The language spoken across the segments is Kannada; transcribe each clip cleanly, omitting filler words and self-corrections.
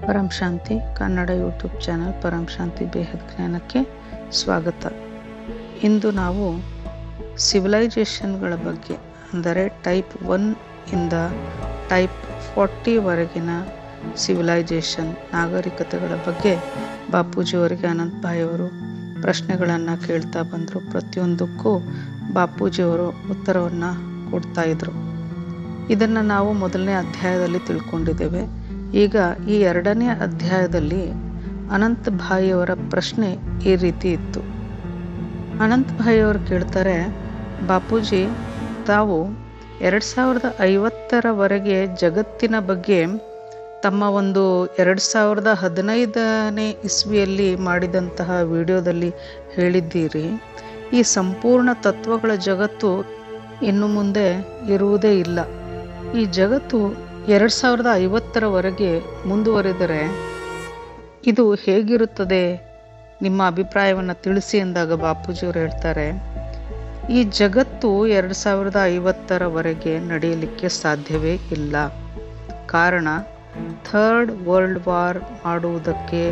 ಪರಂ ಶಾಂತಿ ಕನ್ನಡ ಯೂಟ್ಯೂಬ್ ಚಾನಲ್ ಪರಂ ಶಾಂತಿ ಬೇಹದ್ ಜ್ಞಾನಕ್ಕೆ ಸ್ವಾಗತ. ಇಂದು ನಾವು ಸಿವಿಲೈಜೇಷನ್ಗಳ ಬಗ್ಗೆ, ಅಂದರೆ ಟೈಪ್ 1 ಇಂದ ಟೈಪ್ 40ವರೆಗಿನ ಸಿವಿಲೈಜೇಷನ್ ನಾಗರಿಕತೆಗಳ ಬಗ್ಗೆ ಬಾಪೂಜಿಯವರಿಗೆ ಅನಂತ್ ಭಾಯ್ ಅವರು ಪ್ರಶ್ನೆಗಳನ್ನು ಕೇಳ್ತಾ ಬಂದರು. ಪ್ರತಿಯೊಂದಕ್ಕೂ ಬಾಪೂಜಿಯವರು ಉತ್ತರವನ್ನು ಕೊಡ್ತಾ ಇದ್ರು. ಇದನ್ನು ನಾವು ಮೊದಲನೇ ಅಧ್ಯಾಯದಲ್ಲಿ ತಿಳ್ಕೊಂಡಿದ್ದೇವೆ. ಈಗ ಈ 2ನೇ ಅಧ್ಯಾಯದಲ್ಲಿ ಅನಂತ್ ಭಾಯ್ ಅವರ ಪ್ರಶ್ನೆ ಈ ರೀತಿ ಇತ್ತು. ಅನಂತ್ ಭಾಯ್ ಅವರು ಕೇಳ್ತಾರೆ, ಬಾಪೂಜಿ, ತಾವು 2050ರವರೆಗೆ ಜಗತ್ತಿನ ಬಗ್ಗೆ ತಮ್ಮ ಒಂದು 2015ನೇ ಇಸ್ವಿಯಲ್ಲಿ ಮಾಡಿದಂತಹ ವಿಡಿಯೋದಲ್ಲಿ ಹೇಳಿದ್ದೀರಿ, ಈ ಸಂಪೂರ್ಣ ತತ್ವಗಳ ಜಗತ್ತು ಇನ್ನು ಮುಂದೆ ಇರುವುದೇ ಇಲ್ಲ. ಈ ಜಗತ್ತು 2050ರವರೆಗೆ ಮುಂದುವರೆದರೆ ಇದು ಹೇಗಿರುತ್ತದೆ, ನಿಮ್ಮ ಅಭಿಪ್ರಾಯವನ್ನು ತಿಳಿಸಿ ಎಂದಾಗ ಬಾಪೂಜಿಯವರು ಹೇಳ್ತಾರೆ, ಈ ಜಗತ್ತು 2050ರವರೆಗೆ ನಡೆಯಲಿಕ್ಕೆ ಸಾಧ್ಯವೇ ಇಲ್ಲ. ಕಾರಣ, 3rd ವರ್ಲ್ಡ್ ವಾರ್ ಮಾಡುವುದಕ್ಕೆ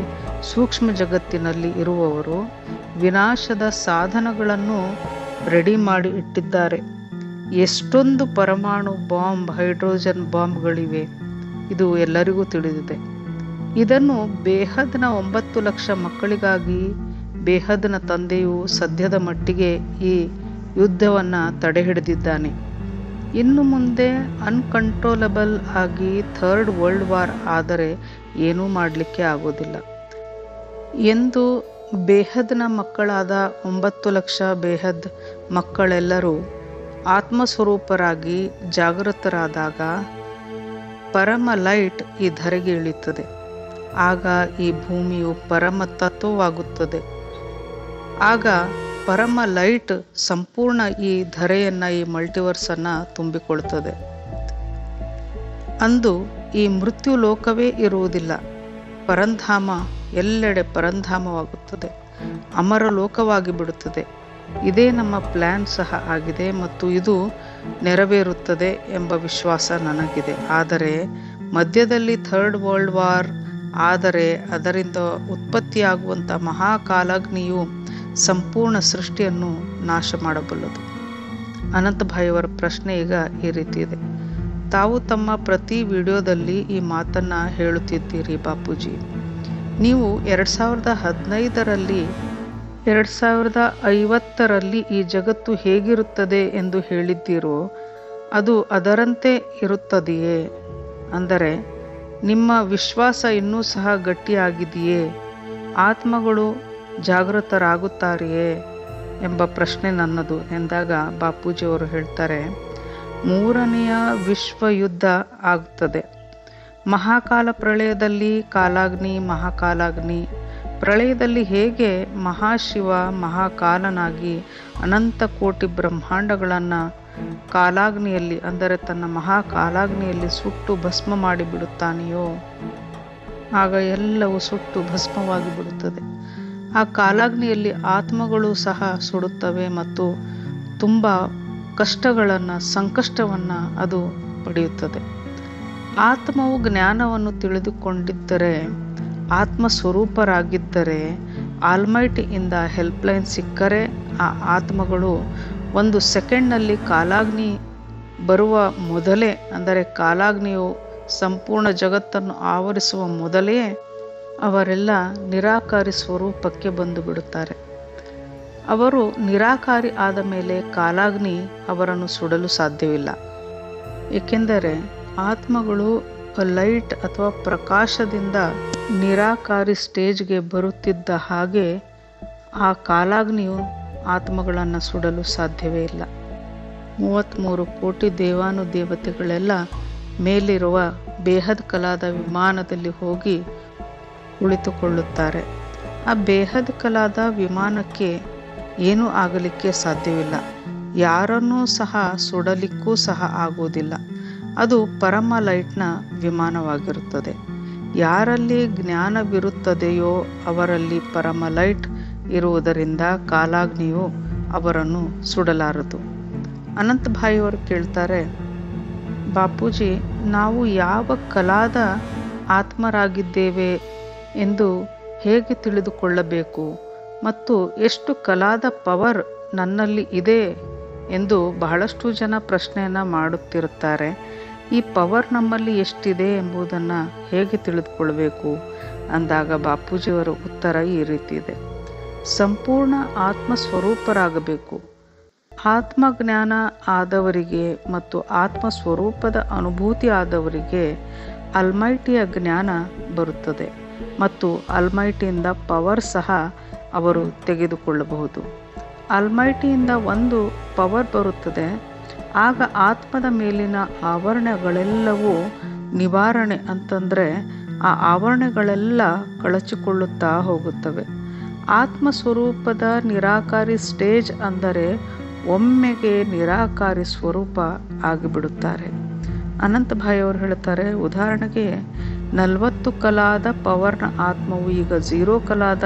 ಸೂಕ್ಷ್ಮ ಜಗತ್ತಿನಲ್ಲಿ ಇರುವವರು ವಿನಾಶದ ಸಾಧನಗಳನ್ನು ರೆಡಿ ಮಾಡಿ ಇಟ್ಟಿದ್ದಾರೆ. ಎಷ್ಟೊಂದು ಪರಮಾಣು ಬಾಂಬ್, ಹೈಡ್ರೋಜನ್ ಬಾಂಬ್ಗಳಿವೆ, ಇದು ಎಲ್ಲರಿಗೂ ತಿಳಿದಿದೆ. ಇದನ್ನು ಬೇಹದ್ನ 9 ಲಕ್ಷ ಮಕ್ಕಳಿಗಾಗಿ ಬೇಹದ್ನ ತಂದೆಯು ಸದ್ಯದ ಮಟ್ಟಿಗೆ ಈ ಯುದ್ಧವನ್ನು ತಡೆ ಹಿಡಿದಿದ್ದಾನೆ. ಇನ್ನು ಮುಂದೆ ಅನ್ಕಂಟ್ರೋಲಬಲ್ ಆಗಿ 3rd ವರ್ಲ್ಡ್ ವಾರ್ ಆದರೆ ಏನೂ ಮಾಡಲಿಕ್ಕೆ ಆಗೋದಿಲ್ಲ ಎಂದು ಬೇಹದ್ನ ಮಕ್ಕಳಾದ 9 ಲಕ್ಷ ಬೇಹದ್ ಮಕ್ಕಳೆಲ್ಲರೂ ಆತ್ಮಸ್ವರೂಪರಾಗಿ ಜಾಗೃತರಾದಾಗ ಪರಮ ಲೈಟ್ ಈ ಧರೆಗೆ ಇಳಿಯುತ್ತದೆ. ಆಗ ಈ ಭೂಮಿಯು ಪರಮ ತತ್ವವಾಗುತ್ತದೆ. ಆಗ ಪರಮ ಲೈಟ್ ಸಂಪೂರ್ಣ ಈ ಧರೆಯನ್ನು, ಈ ಮಲ್ಟಿವರ್ಸನ್ನು ತುಂಬಿಕೊಳ್ತದೆ. ಅಂದು ಈ ಮೃತ್ಯು ಲೋಕವೇ ಇರುವುದಿಲ್ಲ. ಪರಂಧಾಮ ಎಲ್ಲೆಡೆ ಪರಂಧಾಮವಾಗುತ್ತದೆ, ಅಮರ ಲೋಕವಾಗಿ ಬಿಡುತ್ತದೆ. ಇದೇ ನಮ್ಮ ಪ್ಲ್ಯಾನ್ ಸಹ ಆಗಿದೆ ಮತ್ತು ಇದು ನೆರವೇರುತ್ತದೆ ಎಂಬ ವಿಶ್ವಾಸ ನನಗಿದೆ. ಆದರೆ ಮಧ್ಯದಲ್ಲಿ 3rd ವರ್ಲ್ಡ್ ವಾರ್ ಆದರೆ ಅದರಿಂದ ಉತ್ಪತ್ತಿಯಾಗುವಂಥ ಮಹಾಕಾಲಾಗ್ನಿಯು ಸಂಪೂರ್ಣ ಸೃಷ್ಟಿಯನ್ನು ನಾಶ ಮಾಡಬಲ್ಲದು. ಅನಂತ್ ಭಾಯ್ ಅವರ ಪ್ರಶ್ನೆ ಈಗ ಈ ರೀತಿ ಇದೆ. ತಾವು ತಮ್ಮ ಪ್ರತಿ ವಿಡಿಯೋದಲ್ಲಿ ಈ ಮಾತನ್ನು ಹೇಳುತ್ತಿದ್ದೀರಿ, ಬಾಪೂಜಿ, ನೀವು 2015ರಲ್ಲಿ 2050ರಲ್ಲಿ ಈ ಜಗತ್ತು ಹೇಗಿರುತ್ತದೆ ಎಂದು ಹೇಳಿದ್ದೀರೋ ಅದು ಅದರಂತೆ ಇರುತ್ತದೆಯೇ? ಅಂದರೆ ನಿಮ್ಮ ವಿಶ್ವಾಸ ಇನ್ನೂ ಸಹ ಗಟ್ಟಿಯಾಗಿದೆಯೇ? ಆತ್ಮಗಳು ಜಾಗೃತರಾಗುತ್ತಾರೆಯೇ ಎಂಬ ಪ್ರಶ್ನೆ ನನ್ನದು ಎಂದಾಗ ಬಾಪೂಜಿಯವರು ಹೇಳ್ತಾರೆ, 3ನೆಯ ವಿಶ್ವ ಯುದ್ಧ ಆಗುತ್ತದೆ. ಮಹಾಕಾಲ ಪ್ರಳಯದಲ್ಲಿ ಕಾಲಾಗ್ನಿ, ಮಹಾಕಾಲಾಗ್ನಿ. ಪ್ರಳಯದಲ್ಲಿ ಹೇಗೆ ಮಹಾಶಿವ ಮಹಾಕಾಲನಾಗಿ ಅನಂತ ಕೋಟಿ ಬ್ರಹ್ಮಾಂಡಗಳನ್ನು ಕಾಲಾಗ್ನಿಯಲ್ಲಿ, ಅಂದರೆ ತನ್ನ ಮಹಾಕಾಲಾಗ್ನಿಯಲ್ಲಿ ಸುಟ್ಟು ಭಸ್ಮ ಮಾಡಿಬಿಡುತ್ತಾನೆಯೋ, ಆಗ ಎಲ್ಲವೂ ಸುಟ್ಟು ಭಸ್ಮವಾಗಿ ಬಿಡುತ್ತದೆ. ಆ ಕಾಲಾಗ್ನಿಯಲ್ಲಿ ಆತ್ಮಗಳು ಸಹ ಸುಡುತ್ತವೆ ಮತ್ತು ತುಂಬ ಕಷ್ಟಗಳನ್ನು, ಸಂಕಷ್ಟವನ್ನು ಅದು ಪಡೆಯುತ್ತದೆ. ಆತ್ಮವು ಜ್ಞಾನವನ್ನು ತಿಳಿದುಕೊಂಡಿದ್ದರೆ, ಆತ್ಮಸ್ವರೂಪರಾಗಿದ್ದರೆ, ಆಲ್ಮೈಟಿಯಿಂದ ಹೆಲ್ಪ್ಲೈನ್ ಸಿಕ್ಕರೆ ಆ ಆತ್ಮಗಳು 1 ಸೆಕೆಂಡ್ನಲ್ಲಿ ಕಾಲಾಗ್ನಿ ಬರುವ ಮೊದಲೇ, ಅಂದರೆ ಕಾಲಾಗ್ನಿಯು ಸಂಪೂರ್ಣ ಜಗತ್ತನ್ನು ಆವರಿಸುವ ಮೊದಲೇ ಅವರೆಲ್ಲ ನಿರಾಕಾರಿ ಸ್ವರೂಪಕ್ಕೆ ಬಂದು ಬಿಡುತ್ತಾರೆ. ಅವರು ನಿರಾಕಾರಿ ಆದ ಮೇಲೆ ಕಾಲಾಗ್ನಿ ಅವರನ್ನು ಸುಡಲು ಸಾಧ್ಯವಿಲ್ಲ. ಏಕೆಂದರೆ ಆತ್ಮಗಳು ಲೈಟ್ ಅಥವಾ ಪ್ರಕಾಶದಿಂದ ನಿರಾಕಾರಿ ಸ್ಟೇಜ್ಗೆ ಬರುತ್ತಿದ್ದ ಹಾಗೆ ಆ ಕಾಲಾಗ್ನಿಯು ಆತ್ಮಗಳನ್ನು ಸುಡಲು ಸಾಧ್ಯವೇ ಇಲ್ಲ. 33 ಕೋಟಿ ದೇವಾನುದೇವತೆಗಳೆಲ್ಲ ಮೇಲಿರುವ ಬೇಹದ್ ಕಲಾದ ವಿಮಾನದಲ್ಲಿ ಹೋಗಿ ಕುಳಿತುಕೊಳ್ಳುತ್ತಾರೆ. ಆ ಬೇಹದ್ ಕಲಾದ ವಿಮಾನಕ್ಕೆ ಏನೂ ಆಗಲಿಕ್ಕೆ ಸಾಧ್ಯವಿಲ್ಲ. ಯಾರನ್ನೂ ಸಹ ಸುಡಲಿಕ್ಕೂ ಸಹ ಆಗುವುದಿಲ್ಲ. ಅದು ಪರಮ ಲೈಟ್ನ ವಿಮಾನವಾಗಿರುತ್ತದೆ. ಯಾರಲ್ಲಿ ಜ್ಞಾನವಿರುತ್ತದೆಯೋ ಅವರಲ್ಲಿ ಪರಮ ಲೈಟ್ ಇರುವುದರಿಂದ ಕಾಲಾಗ್ನಿಯು ಅವರನ್ನು ಸುಡಲಾರದು. ಅನಂತ್ ಭಾಯ್ ಅವರು ಕೇಳ್ತಾರೆ, ಬಾಪೂಜಿ, ನಾವು ಯಾವ ಕಲಾದ ಆತ್ಮರಾಗಿದ್ದೇವೆ ಎಂದು ಹೇಗೆ ತಿಳಿದುಕೊಳ್ಳಬೇಕು ಮತ್ತು ಎಷ್ಟು ಕಲಾದ ಪವರ್ ನನ್ನಲ್ಲಿ ಇದೆ ಎಂದು ಬಹಳಷ್ಟು ಜನ ಪ್ರಶ್ನೆಯನ್ನು ಮಾಡುತ್ತಿರುತ್ತಾರೆ. ಈ ಪವರ್ ನಮ್ಮಲ್ಲಿ ಎಷ್ಟಿದೆ ಎಂಬುದನ್ನು ಹೇಗೆ ತಿಳಿದುಕೊಳ್ಬೇಕು ಅಂದಾಗ ಬಾಪೂಜಿಯವರ ಉತ್ತರ ಈ ರೀತಿ ಇದೆ. ಸಂಪೂರ್ಣ ಆತ್ಮಸ್ವರೂಪರಾಗಬೇಕು. ಆತ್ಮಜ್ಞಾನ ಆದವರಿಗೆ ಮತ್ತು ಆತ್ಮಸ್ವರೂಪದ ಅನುಭೂತಿ ಆದವರಿಗೆ ಅಲ್ಮೈಟಿಯ ಜ್ಞಾನ ಬರುತ್ತದೆ ಮತ್ತು ಅಲ್ಮೈಟಿಯಿಂದ ಪವರ್ ಸಹ ಅವರು ತೆಗೆದುಕೊಳ್ಳಬಹುದು. ಅಲ್ಮೈಟಿಯಿಂದ ಒಂದು ಪವರ್ ಬರುತ್ತದೆ, ಆಗ ಆತ್ಮದ ಮೇಲಿನ ಆವರಣಗಳೆಲ್ಲವೂ ನಿವಾರಣೆ ಅಂತಂದರೆ ಆ ಆವರಣಗಳೆಲ್ಲ ಕಳಚಿಕೊಳ್ಳುತ್ತಾ ಹೋಗುತ್ತವೆ. ಆತ್ಮಸ್ವರೂಪದ ನಿರಾಕಾರಿ ಸ್ಟೇಜ್ ಅಂದರೆ ಒಮ್ಮೆಗೆ ನಿರಾಕಾರಿ ಸ್ವರೂಪ ಆಗಿಬಿಡುತ್ತಾರೆ. ಅನಂತಭಾಯಿ ಅವರು ಹೇಳ್ತಾರೆ, ಉದಾಹರಣೆಗೆ 40 ಕಲಾದ ಪವರ್ನ ಆತ್ಮವು ಈಗ 0 ಕಲಾದ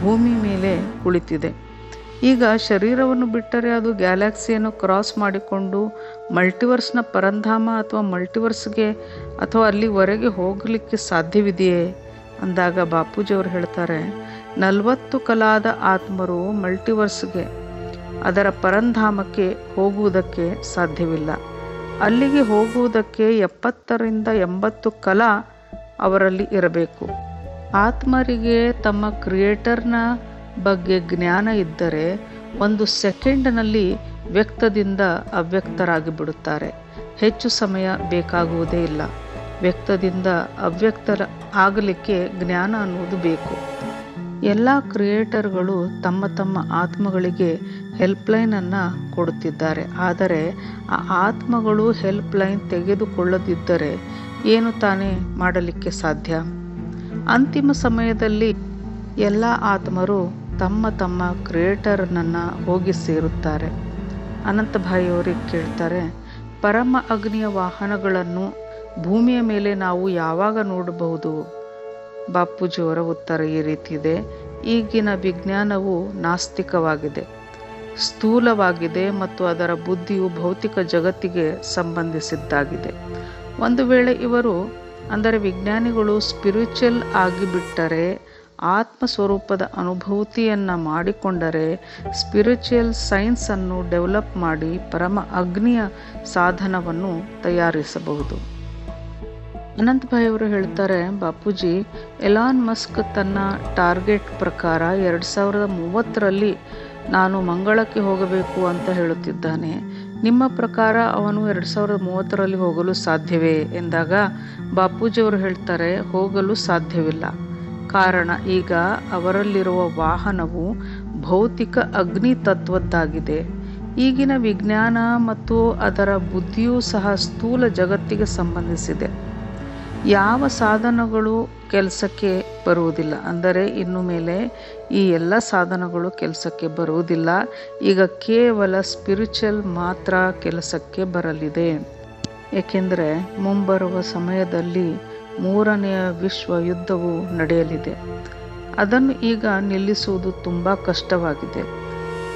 ಭೂಮಿ ಮೇಲೆ ಕುಳಿತಿದೆ. ಈಗ ಶರೀರವನ್ನು ಬಿಟ್ಟರೆ ಅದು ಗ್ಯಾಲಕ್ಸಿಯನ್ನು ಕ್ರಾಸ್ ಮಾಡಿಕೊಂಡು ಮಲ್ಟಿವರ್ಸ್ನ ಪರಂಧಾಮ ಅಥವಾ ಮಲ್ಟಿವರ್ಸ್ಗೆ ಅಥವಾ ಅಲ್ಲಿವರೆಗೆ ಹೋಗಲಿಕ್ಕೆ ಸಾಧ್ಯವಿದೆಯೇ ಅಂದಾಗ ಬಾಪೂಜಿಯವರು ಹೇಳ್ತಾರೆ, 40 ಕಲಾದ ಆತ್ಮರು ಮಲ್ಟಿವರ್ಸ್ಗೆ ಅದರ ಪರಂಧಾಮಕ್ಕೆ ಹೋಗುವುದಕ್ಕೆ ಸಾಧ್ಯವಿಲ್ಲ. ಅಲ್ಲಿಗೆ ಹೋಗುವುದಕ್ಕೆ 70ರಿಂದ 80 ಕಲಾ ಅವರಲ್ಲಿ ಇರಬೇಕು. ಆತ್ಮರಿಗೆ ತಮ್ಮ ಕ್ರಿಯೇಟರ್ನ ಬಗ್ಗೆ ಜ್ಞಾನ ಇದ್ದರೆ 1 ಸೆಕೆಂಡ್ನಲ್ಲಿ ವ್ಯಕ್ತದಿಂದ ಅವ್ಯಕ್ತರಾಗಿ ಬಿಡುತ್ತಾರೆ. ಹೆಚ್ಚು ಸಮಯ ಬೇಕಾಗುವುದೇ ಇಲ್ಲ. ವ್ಯಕ್ತದಿಂದ ಅವ್ಯಕ್ತ ಆಗಲಿಕ್ಕೆ ಜ್ಞಾನ ಅನ್ನುವುದು ಬೇಕು. ಎಲ್ಲ ಕ್ರಿಯೇಟರ್ಗಳು ತಮ್ಮ ತಮ್ಮ ಆತ್ಮಗಳಿಗೆ ಹೆಲ್ಪ್ಲೈನನ್ನು ಕೊಡುತ್ತಿದ್ದಾರೆ. ಆದರೆ ಆ ಆತ್ಮಗಳು ಹೆಲ್ಪ್ಲೈನ್ ತೆಗೆದುಕೊಳ್ಳದಿದ್ದರೆ ಏನು ತಾನೇ ಮಾಡಲಿಕ್ಕೆ ಸಾಧ್ಯ? ಅಂತಿಮ ಸಮಯದಲ್ಲಿ ಎಲ್ಲ ಆತ್ಮರು ತಮ್ಮ ತಮ್ಮ ಕ್ರಿಯೇಟರ್ನನ್ನು ಹೋಗಿ ಸೇರುತ್ತಾರೆ. ಅನಂತಭಾಯಿಯವರಿಗೆ ಕೇಳ್ತಾರೆ, ಪರಮ ಅಗ್ನಿಯ ವಾಹನಗಳನ್ನು ಭೂಮಿಯ ಮೇಲೆ ನಾವು ಯಾವಾಗ ನೋಡಬಹುದು? ಬಾಪೂಜಿಯವರ ಉತ್ತರ ಈ ರೀತಿ ಇದೆ. ಈಗಿನ ವಿಜ್ಞಾನವು ನಾಸ್ತಿಕವಾಗಿದೆ, ಸ್ಥೂಲವಾಗಿದೆ ಮತ್ತು ಅದರ ಬುದ್ಧಿಯು ಭೌತಿಕ ಜಗತ್ತಿಗೆ ಸಂಬಂಧಿಸಿದ್ದಾಗಿದೆ. ಒಂದು ವೇಳೆ ಇವರು ಅಂದರೆ ವಿಜ್ಞಾನಿಗಳು ಸ್ಪಿರಿಚುವಲ್ ಆಗಿಬಿಟ್ಟರೆ, ಆತ್ಮಸ್ವರೂಪದ ಅನುಭೂತಿಯನ್ನು ಮಾಡಿಕೊಂಡರೆ, ಸ್ಪಿರಿಚುವಲ್ ಸೈನ್ಸನ್ನು ಡೆವಲಪ್ ಮಾಡಿ ಪರಮ ಅಗ್ನಿಯ ಸಾಧನವನ್ನು ತಯಾರಿಸಬಹುದು. ಅನಂತಭಾಯಿ ಅವರು ಹೇಳ್ತಾರೆ, ಬಾಪೂಜಿ, ಎಲಾನ್ ಮಸ್ಕ್ ತನ್ನ ಟಾರ್ಗೆಟ್ ಪ್ರಕಾರ 2030ರಲ್ಲಿ ನಾನು ಮಂಗಳಕ್ಕೆ ಹೋಗಬೇಕು ಅಂತ ಹೇಳುತ್ತಿದ್ದಾನೆ. ನಿಮ್ಮ ಪ್ರಕಾರ ಅವನು 2030ರಲ್ಲಿ ಹೋಗಲು ಸಾಧ್ಯವೇ ಎಂದಾಗ ಬಾಪೂಜಿಯವರು ಹೇಳ್ತಾರೆ, ಹೋಗಲು ಸಾಧ್ಯವಿಲ್ಲ. ಕಾರಣ, ಈಗ ಅವರಲ್ಲಿರುವ ವಾಹನವು ಭೌತಿಕ ಅಗ್ನಿ ತತ್ವದ್ದಾಗಿದೆ. ಈಗಿನ ವಿಜ್ಞಾನ ಮತ್ತು ಅದರ ಬುದ್ಧಿಯೂ ಸಹ ಸ್ಥೂಲ ಜಗತ್ತಿಗೆ ಸಂಬಂಧಿಸಿದೆ. ಯಾವ ಸಾಧನಗಳು ಕೆಲಸಕ್ಕೆ ಬರುವುದಿಲ್ಲ. ಅಂದರೆ ಇನ್ನು ಮೇಲೆ ಈ ಎಲ್ಲ ಸಾಧನಗಳು ಕೆಲಸಕ್ಕೆ ಬರುವುದಿಲ್ಲ. ಈಗ ಕೇವಲ ಸ್ಪಿರಿಚುವಲ್ ಮಾತ್ರ ಕೆಲಸಕ್ಕೆ ಬರಲಿದೆ. ಏಕೆಂದರೆ ಮುಂಬರುವ ಸಮಯದಲ್ಲಿ 3ನೇ ವಿಶ್ವ ಯುದ್ಧವು ನಡೆಯಲಿದೆ. ಅದನ್ನು ಈಗ ನಿಲ್ಲಿಸುವುದು ತುಂಬ ಕಷ್ಟವಾಗಿದೆ.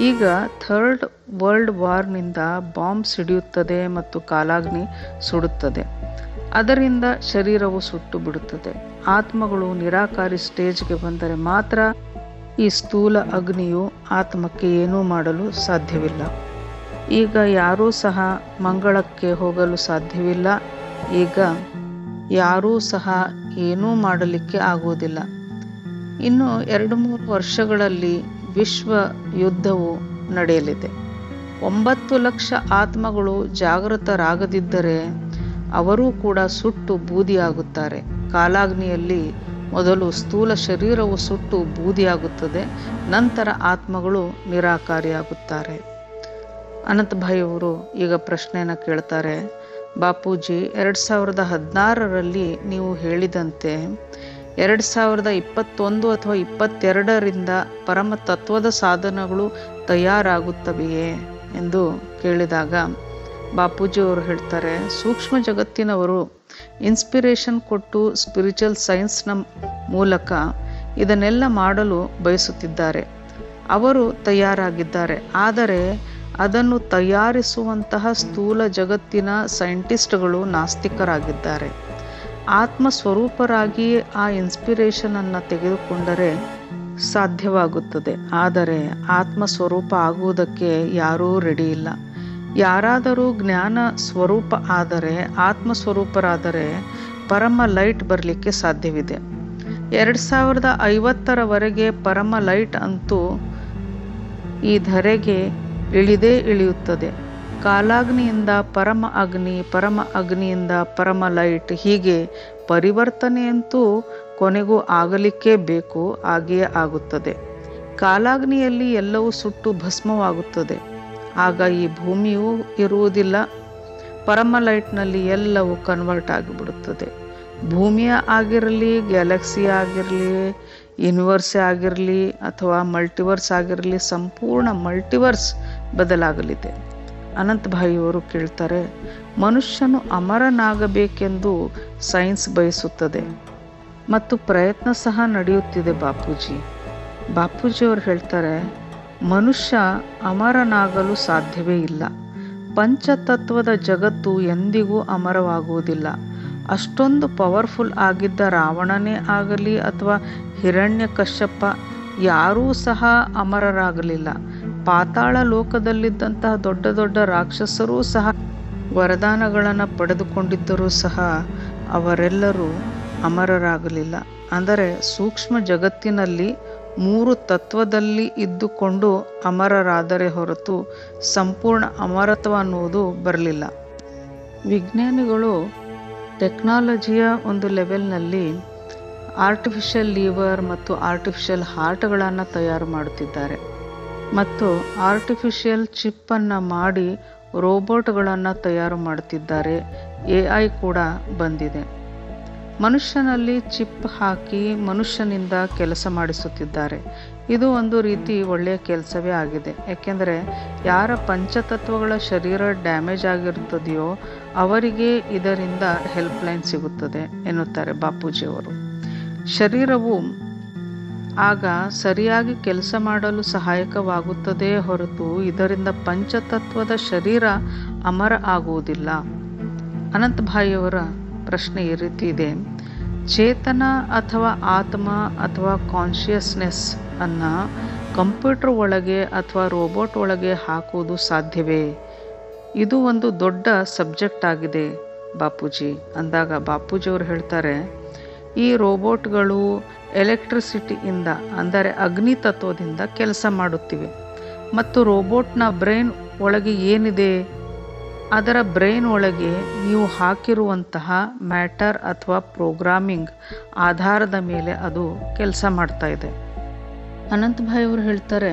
ಈಗ 3rd ವರ್ಲ್ಡ್ ವಾರ್ನಿಂದ ಬಾಂಬ್ ಸಿಡಿಯುತ್ತದೆ ಮತ್ತು ಕಾಲಾಗ್ನಿ ಸುಡುತ್ತದೆ. ಅದರಿಂದ ಶರೀರವು ಸುಟ್ಟು ಬಿಡುತ್ತದೆ. ಆತ್ಮಗಳು ನಿರಾಕಾರಿ ಸ್ಟೇಜ್ಗೆ ಬಂದರೆ ಮಾತ್ರ ಈ ಸ್ಥೂಲ ಅಗ್ನಿಯು ಆತ್ಮಕ್ಕೆ ಏನೂ ಮಾಡಲು ಸಾಧ್ಯವಿಲ್ಲ. ಈಗ ಯಾರೂ ಸಹ ಮಂಗಳಕ್ಕೆ ಹೋಗಲು ಸಾಧ್ಯವಿಲ್ಲ. ಈಗ ಯಾರೂ ಸಹ ಏನೂ ಮಾಡಲಿಕ್ಕೆ ಆಗುವುದಿಲ್ಲ. ಇನ್ನು 2-3 ವರ್ಷಗಳಲ್ಲಿ ವಿಶ್ವ ಯುದ್ಧವು ನಡೆಯಲಿದೆ. 9 ಲಕ್ಷ ಆತ್ಮಗಳು ಜಾಗೃತರಾಗದಿದ್ದರೆ ಅವರೂ ಕೂಡ ಸುಟ್ಟು ಬೂದಿಯಾಗುತ್ತಾರೆ. ಕಾಲಾಗ್ನಿಯಲ್ಲಿ ಮೊದಲು ಸ್ಥೂಲ ಶರೀರವು ಸುಟ್ಟು ಬೂದಿಯಾಗುತ್ತದೆ, ನಂತರ ಆತ್ಮಗಳು ನಿರಾಕಾರಿಯಾಗುತ್ತಾರೆ. ಅನಂತಭಾಯಿಯವರು ಈಗ ಪ್ರಶ್ನೆಯನ್ನು ಕೇಳ್ತಾರೆ, ಬಾಪೂಜಿ, 2016ರಲ್ಲಿ ನೀವು ಹೇಳಿದಂತೆ 2021 ಅಥವಾ 22ರಿಂದ ಪರಮ ತತ್ವದ ಸಾಧನಗಳು ತಯಾರಾಗುತ್ತವೆಯೇ ಎಂದು ಕೇಳಿದಾಗ ಬಾಪೂಜಿಯವರು ಹೇಳ್ತಾರೆ, ಸೂಕ್ಷ್ಮ ಜಗತ್ತಿನವರು ಇನ್ಸ್ಪಿರೇಷನ್ ಕೊಟ್ಟು ಸ್ಪಿರಿಚುವಲ್ ಸೈನ್ಸ್ನ ಮೂಲಕ ಇದನ್ನೆಲ್ಲ ಮಾಡಲು ಬಯಸುತ್ತಿದ್ದಾರೆ. ಅವರು ತಯಾರಾಗಿದ್ದಾರೆ. ಆದರೆ ಅದನ್ನು ತಯಾರಿಸುವಂತಹ ಸ್ಥೂಲ ಜಗತ್ತಿನ ಸೈಂಟಿಸ್ಟ್ಗಳು ನಾಸ್ತಿಕರಾಗಿದ್ದಾರೆ. ಆತ್ಮ ಸ್ವರೂಪರಾಗಿ ಆ ಇನ್ಸ್ಪಿರೇಷನನ್ನು ತೆಗೆದುಕೊಂಡರೆ ಸಾಧ್ಯವಾಗುತ್ತದೆ. ಆದರೆ ಆತ್ಮ ಸ್ವರೂಪ ಆಗುವುದಕ್ಕೆ ಯಾರೂ ರೆಡಿ ಇಲ್ಲ. ಯಾರಾದರೂ ಜ್ಞಾನ ಸ್ವರೂಪ ಆದರೆ, ಆತ್ಮ ಸ್ವರೂಪರಾದರೆ ಪರಮ ಲೈಟ್ ಬರಲಿಕ್ಕೆ ಸಾಧ್ಯವಿದೆ. 2050ರವರೆಗೆ ಪರಮ ಲೈಟ್ ಅಂತೂ ಈ ಧರೆಗೆ ಇಳಿದೇ ಇಳಿಯುತ್ತದೆ. ಕಾಲಾಗ್ನಿಯಿಂದ ಪರಮ ಅಗ್ನಿ, ಪರಮ ಅಗ್ನಿಯಿಂದ ಪರಮ ಲೈಟ್, ಹೀಗೆ ಪರಿವರ್ತನೆಯಂತೂ ಕೊನೆಗೂ ಆಗಲಿಕ್ಕೇ ಬೇಕು, ಆಗಿಯೇ ಆಗುತ್ತದೆ. ಕಾಲಾಗ್ನಿಯಲ್ಲಿ ಎಲ್ಲವೂ ಸುಟ್ಟು ಭಸ್ಮವಾಗುತ್ತದೆ. ಆಗ ಈ ಭೂಮಿಯೂ ಇರುವುದಿಲ್ಲ. ಪರಮ ಲೈಟ್ನಲ್ಲಿ ಎಲ್ಲವೂ ಕನ್ವರ್ಟ್ ಆಗಿಬಿಡುತ್ತದೆ. ಭೂಮಿಯ ಆಗಿರಲಿ, ಗ್ಯಾಲಕ್ಸಿ ಆಗಿರಲಿ, ಯೂನಿವರ್ಸೇ ಆಗಿರಲಿ ಅಥವಾ ಮಲ್ಟಿವರ್ಸ್ ಆಗಿರಲಿ, ಸಂಪೂರ್ಣ ಮಲ್ಟಿವರ್ಸ್ ಬದಲಾಗಲಿದೆ. ಅನಂತಭಾಯಿಯವರು ಕೇಳ್ತಾರೆ, ಮನುಷ್ಯನು ಅಮರನಾಗಬೇಕೆಂದು ಸೈನ್ಸ್ ಬಯಸುತ್ತದೆ ಮತ್ತು ಪ್ರಯತ್ನ ಸಹ ನಡೆಯುತ್ತಿದೆ ಬಾಪೂಜಿ. ಬಾಪೂಜಿಯವರು ಹೇಳ್ತಾರೆ, ಮನುಷ್ಯ ಅಮರನಾಗಲು ಸಾಧ್ಯವೇ ಇಲ್ಲ. ಪಂಚತತ್ವದ ಜಗತ್ತು ಎಂದಿಗೂ ಅಮರವಾಗುವುದಿಲ್ಲ. ಅಷ್ಟೊಂದು ಪವರ್ಫುಲ್ ಆಗಿದ್ದ ರಾವಣನೇ ಆಗಲಿ ಅಥವಾ ಹಿರಣ್ಯಕಶ್ಯಪ ಯಾರೂ ಸಹ ಅಮರರಾಗಲಿಲ್ಲ. ಪಾತಾಳ ಲೋಕದಲ್ಲಿದ್ದಂತಹ ದೊಡ್ಡ ದೊಡ್ಡ ರಾಕ್ಷಸರೂ ಸಹ ವರದಾನಗಳನ್ನು ಪಡೆದುಕೊಂಡಿದ್ದರೂ ಸಹ ಅವರೆಲ್ಲರೂ ಅಮರರಾಗಲಿಲ್ಲ. ಅಂದರೆ ಸೂಕ್ಷ್ಮ ಜಗತ್ತಿನಲ್ಲಿ 3 ತತ್ವದಲ್ಲಿ ಇದ್ದುಕೊಂಡು ಅಮರರಾದರೆ ಹೊರತು ಸಂಪೂರ್ಣ ಅಮರತ್ವ ಅನ್ನುವುದು ಬರಲಿಲ್ಲ. ವಿಜ್ಞಾನಿಗಳು ಟೆಕ್ನಾಲಜಿಯ ಒಂದು ಲೆವೆಲ್ನಲ್ಲಿ ಆರ್ಟಿಫಿಷಿಯಲ್ ಲಿವರ್ ಮತ್ತು ಆರ್ಟಿಫಿಷಿಯಲ್ ಹಾರ್ಟ್ಗಳನ್ನು ತಯಾರು ಮಾಡುತ್ತಿದ್ದಾರೆ ಮತ್ತು ಆರ್ಟಿಫಿಷಿಯಲ್ ಚಿಪ್ಪನ್ನು ಮಾಡಿ ರೋಬೋಟ್ಗಳನ್ನು ತಯಾರು ಮಾಡುತ್ತಿದ್ದಾರೆ. AI ಕೂಡ ಬಂದಿದೆ. ಮನುಷ್ಯನಲ್ಲಿ ಚಿಪ್ ಹಾಕಿ ಮನುಷ್ಯನಿಂದ ಕೆಲಸ ಮಾಡಿಸುತ್ತಿದ್ದಾರೆ. ಇದು ಒಂದು ರೀತಿ ಒಳ್ಳೆಯ ಕೆಲಸವೇ ಆಗಿದೆ. ಯಾಕೆಂದರೆ ಯಾರ ಪಂಚತತ್ವಗಳ ಶರೀರ ಡ್ಯಾಮೇಜ್ ಆಗಿರುತ್ತದೆಯೋ ಅವರಿಗೆ ಇದರಿಂದ ಹೆಲ್ಪ್ಲೈನ್ ಸಿಗುತ್ತದೆ ಎನ್ನುತ್ತಾರೆ ಬಾಪೂಜಿಯವರು. ಶರೀರವು ಆಗ ಸರಿಯಾಗಿ ಕೆಲಸ ಮಾಡಲು ಸಹಾಯಕವಾಗುತ್ತದೆ ಹೊರತು ಇದರಿಂದ ಪಂಚತತ್ವದ ಶರೀರ ಅಮರ ಆಗುವುದಿಲ್ಲ. ಅನಂತಭಾಯಿಯವರ ಪ್ರಶ್ನೆ ಈ ರೀತಿ ಇದೆ, ಚೇತನ ಅಥವಾ ಆತ್ಮ ಅಥವಾ ಕಾನ್ಷಿಯಸ್ನೆಸ್ ಅನ್ನು ಕಂಪ್ಯೂಟರ್ ಒಳಗೆ ಅಥವಾ ರೋಬೋಟ್ ಒಳಗೆ ಹಾಕುವುದು ಸಾಧ್ಯವೇ? ಇದು ಒಂದು ದೊಡ್ಡ ಸಬ್ಜೆಕ್ಟ್ ಆಗಿದೆ ಬಾಪೂಜಿ ಅಂದಾಗ ಬಾಪೂಜಿಯವರು ಹೇಳ್ತಾರೆ, ಈ ರೋಬೋಟ್ಗಳು ಎಲೆಕ್ಟ್ರಿಸಿಟಿಯಿಂದ ಅಂದರೆ ಅಗ್ನಿ ತತ್ವದಿಂದ ಕೆಲಸ ಮಾಡುತ್ತಿವೆ ಮತ್ತು ರೋಬೋಟ್ನ ಬ್ರೈನ್ ಒಳಗೆ ಏನಿದೆ, ಅದರ ಬ್ರೈನ್ ಒಳಗೆ ನೀವು ಹಾಕಿರುವಂತಹ ಮ್ಯಾಟರ್ ಅಥವಾ ಪ್ರೋಗ್ರಾಮಿಂಗ್ ಆಧಾರದ ಮೇಲೆ ಅದು ಕೆಲಸ ಮಾಡ್ತಾ ಇದೆ. ಅನಂತಭಾಯಿಯವರು ಹೇಳ್ತಾರೆ,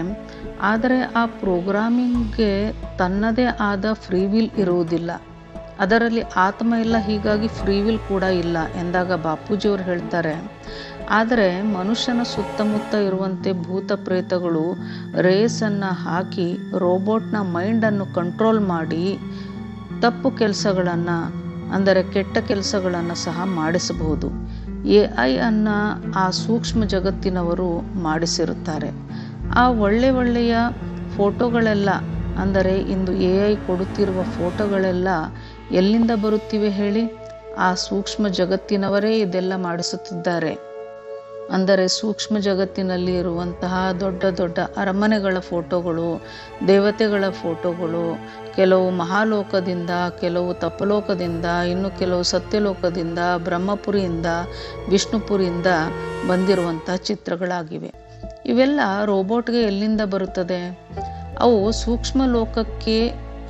ಆದರೆ ಆ ಪ್ರೋಗ್ರಾಮಿಂಗ್ಗೆ ತನ್ನದೇ ಆದ ಫ್ರೀ ವಿಲ್ ಇರುವುದಿಲ್ಲ, ಅದರಲ್ಲಿ ಆತ್ಮ ಇಲ್ಲ, ಹೀಗಾಗಿ ಫ್ರೀ ವಿಲ್ ಕೂಡ ಇಲ್ಲ ಎಂದಾಗ ಬಾಪೂಜಿಯವರು ಹೇಳ್ತಾರೆ, ಆದರೆ ಮನುಷ್ಯನ ಸುತ್ತಮುತ್ತ ಇರುವಂತೆ ಭೂತ ಪ್ರೇತಗಳು ರೇಸನ್ನು ಹಾಕಿ ರೋಬೋಟ್ನ ಮೈಂಡನ್ನು ಕಂಟ್ರೋಲ್ ಮಾಡಿ ತಪ್ಪು ಕೆಲಸಗಳನ್ನು ಅಂದರೆ ಕೆಟ್ಟ ಕೆಲಸಗಳನ್ನು ಸಹ ಮಾಡಿಸಬಹುದು. AI ಅನ್ನು ಆ ಸೂಕ್ಷ್ಮ ಜಗತ್ತಿನವರು ಮಾಡಿಸಿರುತ್ತಾರೆ. ಆ ಒಳ್ಳೆಯ ಫೋಟೋಗಳೆಲ್ಲ ಅಂದರೆ ಇಂದು AI ಕೊಡುತ್ತಿರುವ ಫೋಟೋಗಳೆಲ್ಲ ಎಲ್ಲಿಂದ ಬರುತ್ತಿವೆ ಹೇಳಿ? ಆ ಸೂಕ್ಷ್ಮ ಜಗತ್ತಿನವರೇ ಇದೆಲ್ಲ ಮಾಡಿಸುತ್ತಿದ್ದಾರೆ. ಅಂದರೆ ಸೂಕ್ಷ್ಮ ಜಗತ್ತಿನಲ್ಲಿ ಇರುವಂತಹ ದೊಡ್ಡ ದೊಡ್ಡ ಅರಮನೆಗಳ ಫೋಟೋಗಳು, ದೇವತೆಗಳ ಫೋಟೋಗಳು, ಕೆಲವು ಮಹಾಲೋಕದಿಂದ, ಕೆಲವು ತಪಲೋಕದಿಂದ, ಇನ್ನು ಕೆಲವು ಸತ್ಯಲೋಕದಿಂದ, ಬ್ರಹ್ಮಪುರಿಯಿಂದ, ವಿಷ್ಣುಪುರಿಯಿಂದ ಬಂದಿರುವಂಥ ಚಿತ್ರಗಳಾಗಿವೆ. ಇವೆಲ್ಲ ರೋಬೋಟ್ಗೆ ಎಲ್ಲಿಂದ ಬರುತ್ತದೆ? ಅವು ಸೂಕ್ಷ್ಮ ಲೋಕಕ್ಕೆ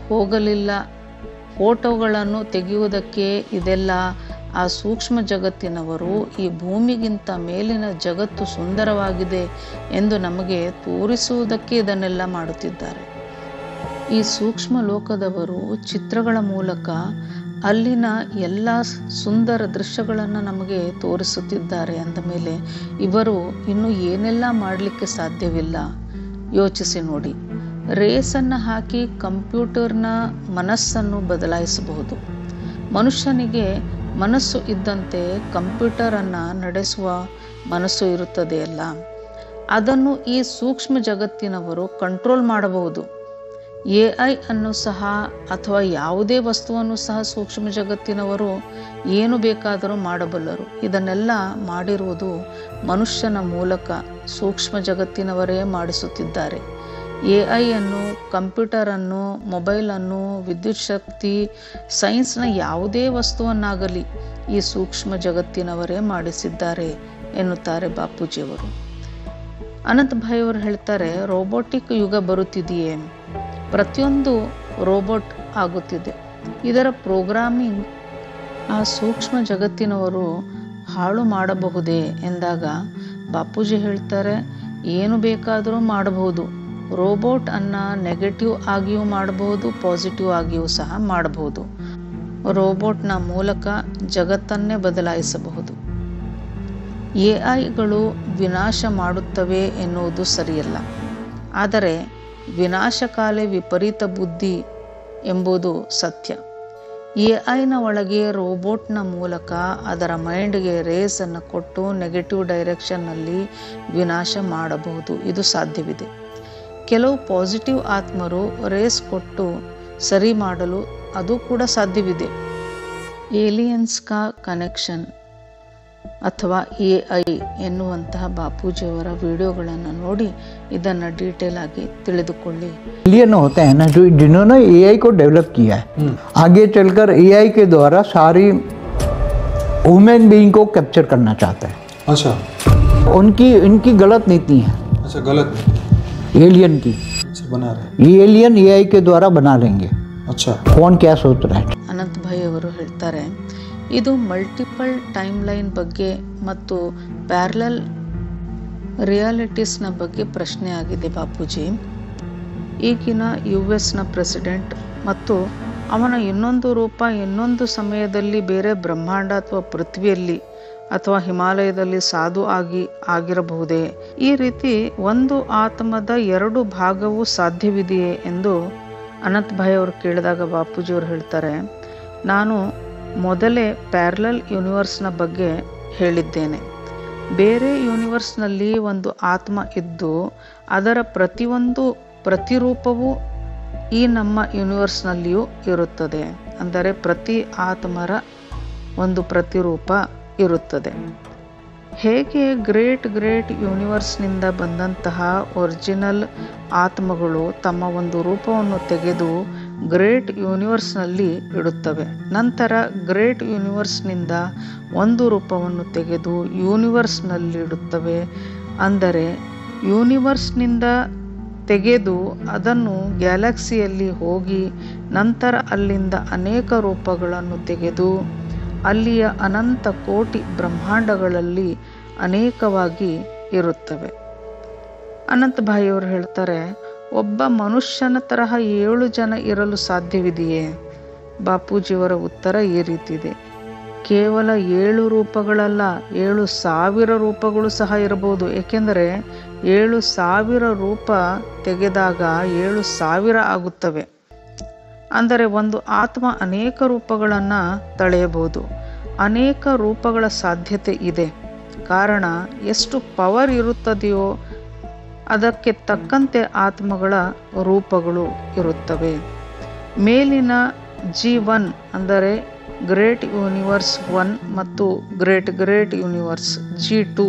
ಹೋಗಲಿಲ್ಲ. ಫೋಟೋಗಳನ್ನು ತೆಗೆಯುವುದಕ್ಕೆ ಇದೆಲ್ಲ ಆ ಸೂಕ್ಷ್ಮ ಜಗತ್ತಿನವರು ಈ ಭೂಮಿಗಿಂತ ಮೇಲಿನ ಜಗತ್ತು ಸುಂದರವಾಗಿದೆ ಎಂದು ನಮಗೆ ತೋರಿಸುವುದಕ್ಕೆ ಇದನ್ನೆಲ್ಲ ಮಾಡುತ್ತಿದ್ದಾರೆ. ಈ ಸೂಕ್ಷ್ಮ ಲೋಕದವರು ಚಿತ್ರಗಳ ಮೂಲಕ ಅಲ್ಲಿನ ಎಲ್ಲ ಸುಂದರ ದೃಶ್ಯಗಳನ್ನು ನಮಗೆ ತೋರಿಸುತ್ತಿದ್ದಾರೆ. ಅಂದ ಮೇಲೆ ಇವರು ಇನ್ನು ಏನೆಲ್ಲ ಮಾಡಲಿಕ್ಕೆ ಸಾಧ್ಯವಿಲ್ಲ. ಯೋಚಿಸಿ ನೋಡಿ, ರೇಸನ್ನು ಹಾಕಿ ಕಂಪ್ಯೂಟರ್ನ ಮನಸ್ಸನ್ನು ಬದಲಾಯಿಸಬಹುದು. ಮನುಷ್ಯನಿಗೆ ಮನಸ್ಸು ಇದ್ದಂತೆ ಕಂಪ್ಯೂಟರನ್ನು ನಡೆಸುವ ಮನಸ್ಸು ಇರುತ್ತದೆಯಲ್ಲ, ಅದನ್ನು ಈ ಸೂಕ್ಷ್ಮ ಜಗತ್ತಿನವರು ಕಂಟ್ರೋಲ್ ಮಾಡಬಹುದು. AI ಅನ್ನು ಸಹ ಅಥವಾ ಯಾವುದೇ ವಸ್ತುವನ್ನು ಸಹ ಸೂಕ್ಷ್ಮ ಜಗತ್ತಿನವರು ಏನು ಬೇಕಾದರೂ ಮಾಡಬಲ್ಲರು. ಇದನ್ನೆಲ್ಲ ಮಾಡಿರುವುದು ಮನುಷ್ಯನ ಮೂಲಕ ಸೂಕ್ಷ್ಮ ಜಗತ್ತಿನವರೇ ಮಾಡಿಸುತ್ತಿದ್ದಾರೆ. AI ಅನ್ನು, ಕಂಪ್ಯೂಟರನ್ನು, ಮೊಬೈಲನ್ನು, ವಿದ್ಯುತ್ ಶಕ್ತಿ, ಸೈನ್ಸ್ನ ಯಾವುದೇ ವಸ್ತುವನ್ನಾಗಲಿ ಈ ಸೂಕ್ಷ್ಮ ಜಗತ್ತಿನವರೇ ಮಾಡಿಸಿದ್ದಾರೆ ಎನ್ನುತ್ತಾರೆ ಬಾಪೂಜಿಯವರು. ಅನಂತ್ ಭಾಯ್ ಅವರು ಹೇಳ್ತಾರೆ, ರೋಬೋಟಿಕ್ ಯುಗ ಬರುತ್ತಿದೆಯೇ? ಪ್ರತಿಯೊಂದು ರೋಬೋಟ್ ಆಗುತ್ತಿದೆ. ಇದರ ಪ್ರೋಗ್ರಾಮಿಂಗ್ ಆ ಸೂಕ್ಷ್ಮ ಜಗತ್ತಿನವರು ಹಾಳು ಮಾಡಬಹುದೇ ಎಂದಾಗ ಬಾಪೂಜಿ ಹೇಳ್ತಾರೆ, ಏನು ಬೇಕಾದರೂ ಮಾಡಬಹುದು. ರೋಬೋಟ್ ಅನ್ನು ನೆಗೆಟಿವ್ ಆಗಿಯೂ ಮಾಡಬಹುದು, ಪಾಸಿಟಿವ್ ಆಗಿಯೂ ಸಹ ಮಾಡಬಹುದು. ರೋಬೋಟ್ನ ಮೂಲಕ ಜಗತ್ತನ್ನೇ ಬದಲಾಯಿಸಬಹುದು. AIಗಳು ವಿನಾಶ ಮಾಡುತ್ತವೆ ಎನ್ನುವುದು ಸರಿಯಲ್ಲ. ಆದರೆ ವಿನಾಶಕಾಲೆ ವಿಪರೀತ ಬುದ್ಧಿ ಎಂಬುದು ಸತ್ಯ. AIನ ಒಳಗೆ ರೋಬೋಟ್ನ ಮೂಲಕ ಅದರ ಮೈಂಡ್ಗೆ ರೇಸನ್ನು ಕೊಟ್ಟು ನೆಗೆಟಿವ್ ಡೈರೆಕ್ಷನ್ನಲ್ಲಿ ವಿನಾಶ ಮಾಡಬಹುದು. ಇದು ಸಾಧ್ಯವಿದೆ. ಕೆಲವು ಪಾಸಿಟಿವ್ ಆತ್ಮರು ರೇಸ್ ಕೊಟ್ಟು ಸರಿ ಮಾಡಲು ಅದು ಕೂಡ ಸಾಧ್ಯವಿದೆ. ಏಲಿಯನ್ಸ್ ಕಾ ಕನೆಕ್ಷನ್ ಅಥವಾ AI ಎನ್ನುವಂತಹ ಬಾಪೂಜಿಯವರ ವಿಡಿಯೋಗಳನ್ನು ನೋಡಿ ಇದನ್ನು ಡೀಟೇಲ್ ಆಗಿ ತಿಳಿದುಕೊಳ್ಳಿ. एलियन होते हैं ना, जो जिन्होंने AI को डेवलप किया है, आगे चलकर AI के द्वारा सारी ह्यूमन बीइंग को कैप्चर करना चाहते हैं. अच्छा, इनकी गलत नीति है. अच्छा, गलत एलियन की. अच्छा, बना रहे. ये एलियन AI के द्वारा बना लेंगे. अच्छा, कौन क्या सोच रहा है. ಅನಂತ್ ಭಾಯ್ ಅವರು ಹೇಳ್ತಾರೆ, ಇದು ಮಲ್ಟಿಪಲ್ ಟೈಮ್ ಲೈನ್ ಬಗ್ಗೆ ಮತ್ತು ಪ್ಯಾರಲಲ್ ರಿಯಾಲಿಟೀಸ್ನ ಬಗ್ಗೆ ಪ್ರಶ್ನೆ ಆಗಿದೆ ಬಾಪೂಜಿ. ಈಗಿನ US ಪ್ರೆಸಿಡೆಂಟ್ ಮತ್ತು ಅವನ ಇನ್ನೊಂದು ರೂಪ ಇನ್ನೊಂದು ಸಮಯದಲ್ಲಿ ಬೇರೆ ಬ್ರಹ್ಮಾಂಡ ಅಥವಾ ಪೃಥ್ವಿಯಲ್ಲಿ ಅಥವಾ ಹಿಮಾಲಯದಲ್ಲಿ ಸಾಧು ಆಗಿರಬಹುದೇ? ಈ ರೀತಿ ಒಂದು ಆತ್ಮದ ಎರಡು ಭಾಗವೂ ಸಾಧ್ಯವಿದೆಯೇ ಎಂದು ಅನಂತ್ ಭಾಯ್ ಅವರು ಕೇಳಿದಾಗ ಬಾಪೂಜಿಯವರು ಹೇಳ್ತಾರೆ, ನಾನು ಮೊದಲೇ ಪ್ಯಾರಲಲ್ ಯೂನಿವರ್ಸ್ನ ಬಗ್ಗೆ ಹೇಳಿದ್ದೇನೆ. ಬೇರೆ ಯೂನಿವರ್ಸ್ನಲ್ಲಿ ಒಂದು ಆತ್ಮ ಇದ್ದು ಅದರ ಪ್ರತಿಯೊಂದು ಪ್ರತಿರೂಪವೂ ಈ ನಮ್ಮ ಯೂನಿವರ್ಸ್ನಲ್ಲಿಯೂ ಇರುತ್ತದೆ. ಅಂದರೆ ಪ್ರತಿ ಆತ್ಮರ ಒಂದು ಪ್ರತಿರೂಪ ಇರುತ್ತದೆ. ಹೇಗೆ ಗ್ರೇಟ್ ಯೂನಿವರ್ಸ್ನಿಂದ ಬಂದಂತಹ ಒರಿಜಿನಲ್ ಆತ್ಮಗಳು ತಮ್ಮ ಒಂದು ರೂಪವನ್ನು ತೆಗೆದು ಗ್ರೇಟ್ ಯೂನಿವರ್ಸ್ನಲ್ಲಿ ಇಡುತ್ತವೆ, ನಂತರ ಗ್ರೇಟ್ ಯೂನಿವರ್ಸ್ನಿಂದ ಒಂದು ರೂಪವನ್ನು ತೆಗೆದು ಯೂನಿವರ್ಸ್ನಲ್ಲಿ ಇಡುತ್ತವೆ. ಅಂದರೆ ಯೂನಿವರ್ಸ್ನಿಂದ ತೆಗೆದು ಅದನ್ನು ಗ್ಯಾಲಕ್ಸಿಯಲ್ಲಿ ಹೋಗಿ ನಂತರ ಅಲ್ಲಿಂದ ಅನೇಕ ರೂಪಗಳನ್ನು ತೆಗೆದು ಅಲ್ಲಿಯ ಅನಂತ ಕೋಟಿ ಬ್ರಹ್ಮಾಂಡಗಳಲ್ಲಿ ಅನೇಕವಾಗಿ ಇರುತ್ತವೆ. ಅನಂತ್ ಭಾಯ್ ಅವರು ಹೇಳ್ತಾರೆ, ಒಬ್ಬ ಮನುಷ್ಯನ ತರಹ 7 ಜನ ಇರಲು ಸಾಧ್ಯವಿದೆಯೇ? ಬಾಪೂಜಿಯವರ ಉತ್ತರ ಈ ರೀತಿ ಇದೆ, ಕೇವಲ 7 ರೂಪಗಳಲ್ಲ, 7,000 ರೂಪಗಳು ಸಹ ಇರಬಹುದು. ಏಕೆಂದರೆ 7,000 ರೂಪ ತೆಗೆದಾಗ 7,000 ಆಗುತ್ತವೆ. ಅಂದರೆ ಒಂದು ಆತ್ಮ ಅನೇಕ ರೂಪಗಳನ್ನು ತಳೆಯಬಹುದು. ಅನೇಕ ರೂಪಗಳ ಸಾಧ್ಯತೆ ಇದೆ. ಕಾರಣ ಎಷ್ಟು ಪವರ್ ಇರುತ್ತದೆಯೋ ಅದಕ್ಕೆ ತಕ್ಕಂತೆ ಆತ್ಮಗಳ ರೂಪಗಳು ಇರುತ್ತವೆ. ಮೇಲಿನ G1 ಅಂದರೆ ಗ್ರೇಟ್ ಯೂನಿವರ್ಸ್ 1 ಮತ್ತು ಗ್ರೇಟ್ ಯೂನಿವರ್ಸ್ G2